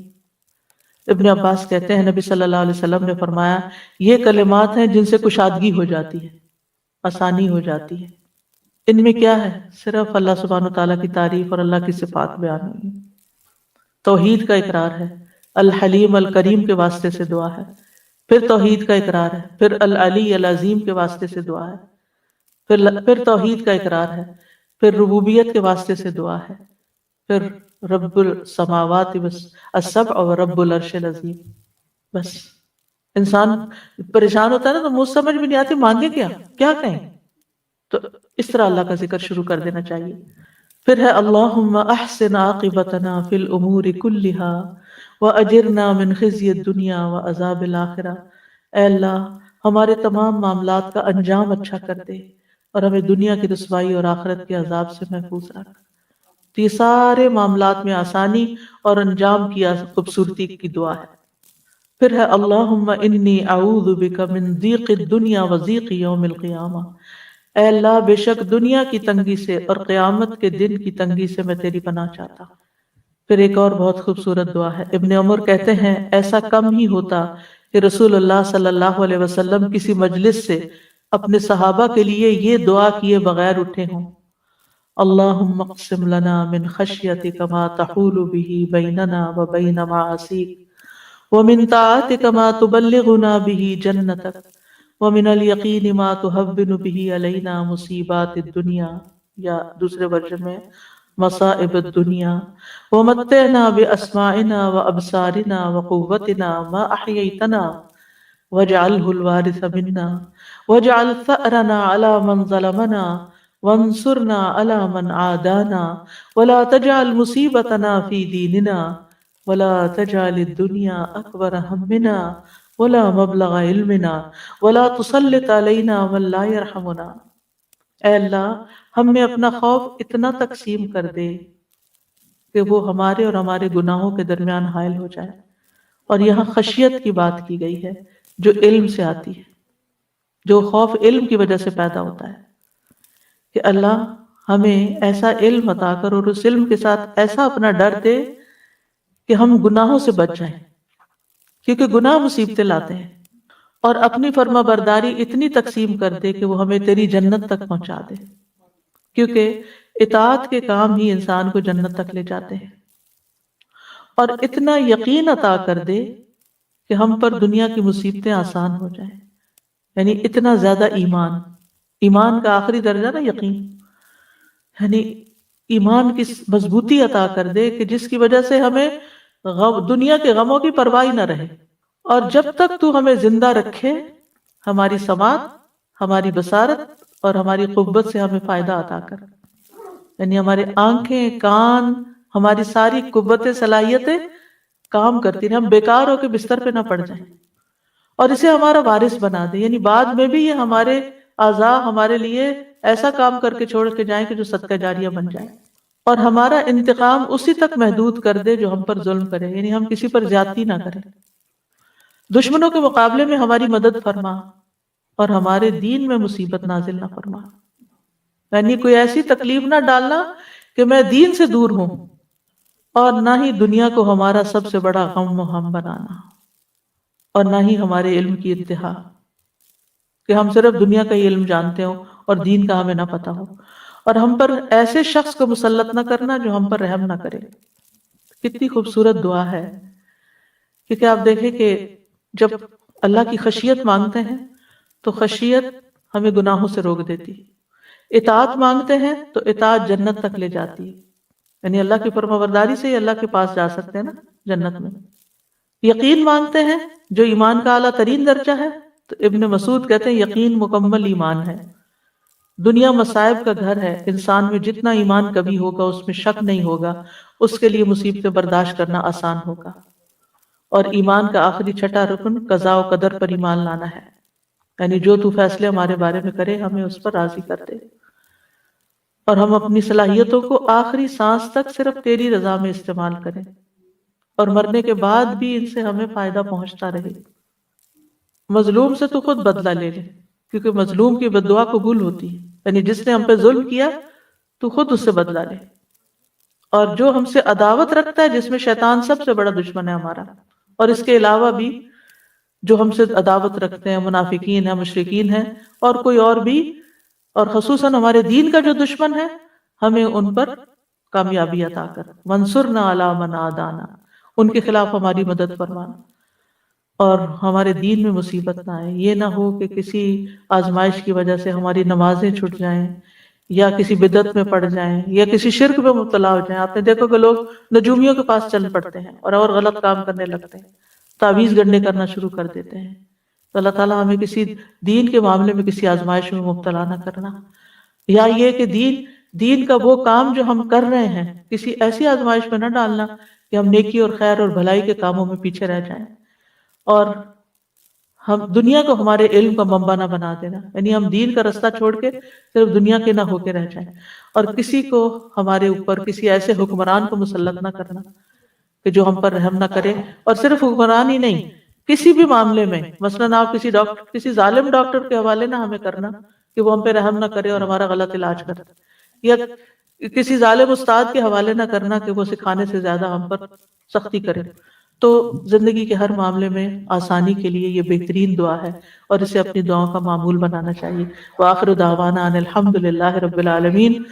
ابن عباس کہتے ہیں نبی صلی اللہ علیہ وسلم نے فرمایا یہ کلمات ہیں جن سے کشادگی ہو جاتی ہے، آسانی ہو جاتی ہے۔ ان میں کیا ہے؟ صرف اللہ سبحانہ وتعالیٰ کی تعریف اور اللہ کی صفات بیان ہوئی، توحید کا اقرار ہے، الحلیم الکریم کے واسطے سے دعا ہے، پھر توحید کا اقرار ہے، پھر العلی العظیم کے واسطے سے دعا ہے، پھر توحید کا اقرار ہے، پھر ربوبیت کے واسطے سے دعا ہے، پھر رب السماوات السبع اور رب العرش العظیم۔ بس انسان پریشان ہوتا ہے نا تو مجھ سمجھ بھی نہیں آتی مانگے کیا کہیں، تو اس طرح اللہ کا ذکر شروع کر دینا چاہیے۔ پھر ہے اللہم احسن عاقبتنا فی الامور کلہا واجرنا من خزی الدنیا وعذاب الآخرہ۔ اے اللہ ہمارے تمام معاملات کا انجام اچھا کر دے اور ہمیں دنیا کی رسوائی اور آخرت کے عذاب سے محفوظ رکھ۔ تو یہ سارے معاملات میں آسانی اور انجام کی خوبصورتی کی دعا ہے۔ پھر ہے اللہم انی اعوذ بک من ضیق الدنیا وضیق یوم القیامہ۔ اے اللہ بے شک دنیا کی تنگی سے اور قیامت کے دن کی تنگی سے میں تیری پناہ چاہتا ہوں۔ پھر ایک اور بہت خوبصورت دعا ہے، ابن عمر کہتے ہیں ایسا کم ہی ہوتا کہ رسول اللہ صلی اللہ علیہ وسلم کسی مجلس سے اپنے صحابہ کے لیے یہ دعا کیے بغیر اٹھے ہوں، اللہم اقسم لنا من خشیتک ما تحول به بیننا وبین معاصیک ومن طاعتک ما تبلغنا به جنتک ومن الیقین ما تهون به علینا مصیبات الدنیا، یا دوسرے ورژن میں مصائب الدنیا، ومتعنا باسماعنا وابصارنا وقوتنا ما احییتنا واجعله الوارث منا واجعل ثأرنا على من ظلمنا وانصرنا على من عادانا ولا تجعل مصیبتنا في دیننا ولا تجعل الدنیا اکبر ہمنا ولا مبلغ علمنا ولا تسلط علینا من لا یرحمنا۔ اے اللہ ہم میں اپنا خوف اتنا تقسیم کر دے کہ وہ ہمارے اور ہمارے گناہوں کے درمیان حائل ہو جائے۔ اور یہاں خشیت کی بات کی گئی ہے جو علم سے آتی ہے، جو خوف علم کی وجہ سے پیدا ہوتا ہے، کہ اللہ ہمیں ایسا علم عطا کر اور اس علم کے ساتھ ایسا اپنا ڈر دے کہ ہم گناہوں سے بچ جائیں، کیونکہ گناہ مصیبتیں لاتے ہیں، اور اپنی فرما برداری اتنی تقسیم کر دے کہ وہ ہمیں تیری جنت تک پہنچا دے، کیونکہ اطاعت کے کام ہی انسان کو جنت تک لے جاتے ہیں۔ اور اتنا یقین عطا کر دے کہ ہم پر دنیا کی مصیبتیں آسان ہو جائیں، یعنی اتنا زیادہ ایمان کا آخری درجہ نا یقین، یعنی ایمان کی مضبوطی عطا کر دے کہ جس کی وجہ سے ہمیں دنیا کے غموں کی پرواہ نہ رہے، اور جب تک تو ہمیں زندہ رکھے ہماری سماعت، ہماری بصارت اور ہماری قوت سے ہمیں فائدہ عطا کر، یعنی ہمارے آنکھیں، کان، ہماری ساری قوتیں، صلاحیتیں کام کرتی رہیں، ہم بیکار ہو کے بستر پہ نہ پڑ جائیں، اور اسے ہمارا وارث بنا دے، یعنی بعد میں بھی یہ ہمارے اعضاء ہمارے لیے ایسا کام کر کے چھوڑ کے جائیں کہ جو صدقہ جاریہ بن جائے، اور ہمارا انتقام اسی تک محدود کر دے جو ہم پر ظلم کرے، یعنی ہم کسی پر زیادتی نہ کریں، دشمنوں کے مقابلے میں ہماری مدد فرما اور ہمارے دین میں مصیبت نازل نہ فرما، یعنی کوئی ایسی تکلیف نہ ڈالنا کہ میں دین سے دور ہوں، اور نہ ہی دنیا کو ہمارا سب سے بڑا غم و ہم بنانا، اور نہ ہی ہمارے علم کی انتہا کہ ہم صرف دنیا کا ہی علم جانتے ہوں اور دین کا ہمیں نہ پتا ہو، اور ہم پر ایسے شخص کو مسلط نہ کرنا جو ہم پر رحم نہ کرے۔ کتنی خوبصورت دعا ہے، کیونکہ آپ دیکھیں کہ جب اللہ کی خشیت مانگتے ہیں تو خشیت ہمیں گناہوں سے روک دیتی، اطاعت مانگتے ہیں تو اطاعت جنت تک لے جاتی ہے، یعنی اللہ کی فرمانبرداری سے ہی اللہ کے پاس جا سکتے ہیں نا جنت میں۔ یقین مانگتے ہیں جو ایمان کا اعلیٰ ترین درجہ ہے، تو ابن مسعود کہتے ہیں یقین مکمل ایمان ہے، دنیا مصائب کا گھر ہے، انسان میں جتنا ایمان کبھی ہوگا اس میں شک نہیں ہوگا، اس کے لیے مصیبتیں برداشت کرنا آسان ہوگا۔ اور ایمان کا آخری چھٹا رکن قضاء و قدر پر ایمان لانا ہے، یعنی جو تو فیصلے ہمارے بارے میں کرے ہمیں اس پر راضی کر دے، اور ہم اپنی صلاحیتوں کو آخری سانس تک صرف تیری رضا میں استعمال کریں، اور مرنے کے بعد بھی ان سے ہمیں فائدہ پہنچتا رہے۔ مظلوم سے تو خود بدلہ لے لے، کیونکہ مظلوم کی بد دعا قبول ہوتی ہے، یعنی جس نے ہم پہ ظلم کیا تو خود اس سے بدلہ لے۔ اور جو ہم سے عداوت رکھتا ہے، جس میں شیطان سب سے بڑا دشمن ہے ہمارا، اور اس کے علاوہ بھی جو ہم سے عداوت رکھتے ہیں، منافقین ہیں، مشرکین ہیں، اور کوئی اور بھی، اور خصوصاً ہمارے دین کا جو دشمن ہے، ہمیں ان پر کامیابی عطا کر، منصرنا علی من عادانا، ان کے خلاف ہماری مدد فرمانا، اور ہمارے دین میں مصیبت نہ آئے۔ یہ نہ ہو کہ کسی آزمائش کی وجہ سے ہماری نمازیں چھوٹ جائیں، یا کسی بدعت میں پڑ جائیں، یا کسی شرک میں مبتلا ہو جائیں۔ آپ نے دیکھو کہ لوگ نجومیوں کے پاس چل پڑتے ہیں اور غلط کام کرنے لگتے ہیں، تعویذ گڑنے کرنا شروع کر دیتے ہیں۔ تو اللہ تعالیٰ ہمیں کسی دین کے معاملے میں کسی آزمائش میں مبتلا نہ کرنا، یا یہ کہ دین کا وہ کام جو ہم کر رہے ہیں کسی ایسی آزمائش میں نہ ڈالنا کہ ہم نیکی اور خیر اور بھلائی کے کاموں میں پیچھے رہ جائیں، اور ہم دنیا کو ہمارے علم کا منبع نہ بنا دینا، یعنی ہم دین کا رستہ چھوڑ کے صرف دنیا کے نہ ہو کے رہ جائیں، اور کسی کو ہمارے اوپر کسی ایسے حکمران کو مسلط نہ کرنا کہ جو ہم پر رحم نہ کرے۔ اور صرف حکمران ہی نہیں، کسی بھی معاملے میں، مثلاً آپ کسی ظالم ڈاکٹر کے حوالے نہ ہمیں کرنا کہ وہ ہم پہ رحم نہ کرے اور ہمارا غلط علاج کرے، یا کسی ظالم استاد کے حوالے نہ کرنا کہ وہ سکھانے سے زیادہ ہم پر سختی کرے۔ تو زندگی کے ہر معاملے میں آسانی کے لیے یہ بہترین دعا ہے، اور اسے اپنی دعاؤں کا معمول بنانا چاہیے۔ وآخر دعوانا ان الحمد للہ رب العالمین۔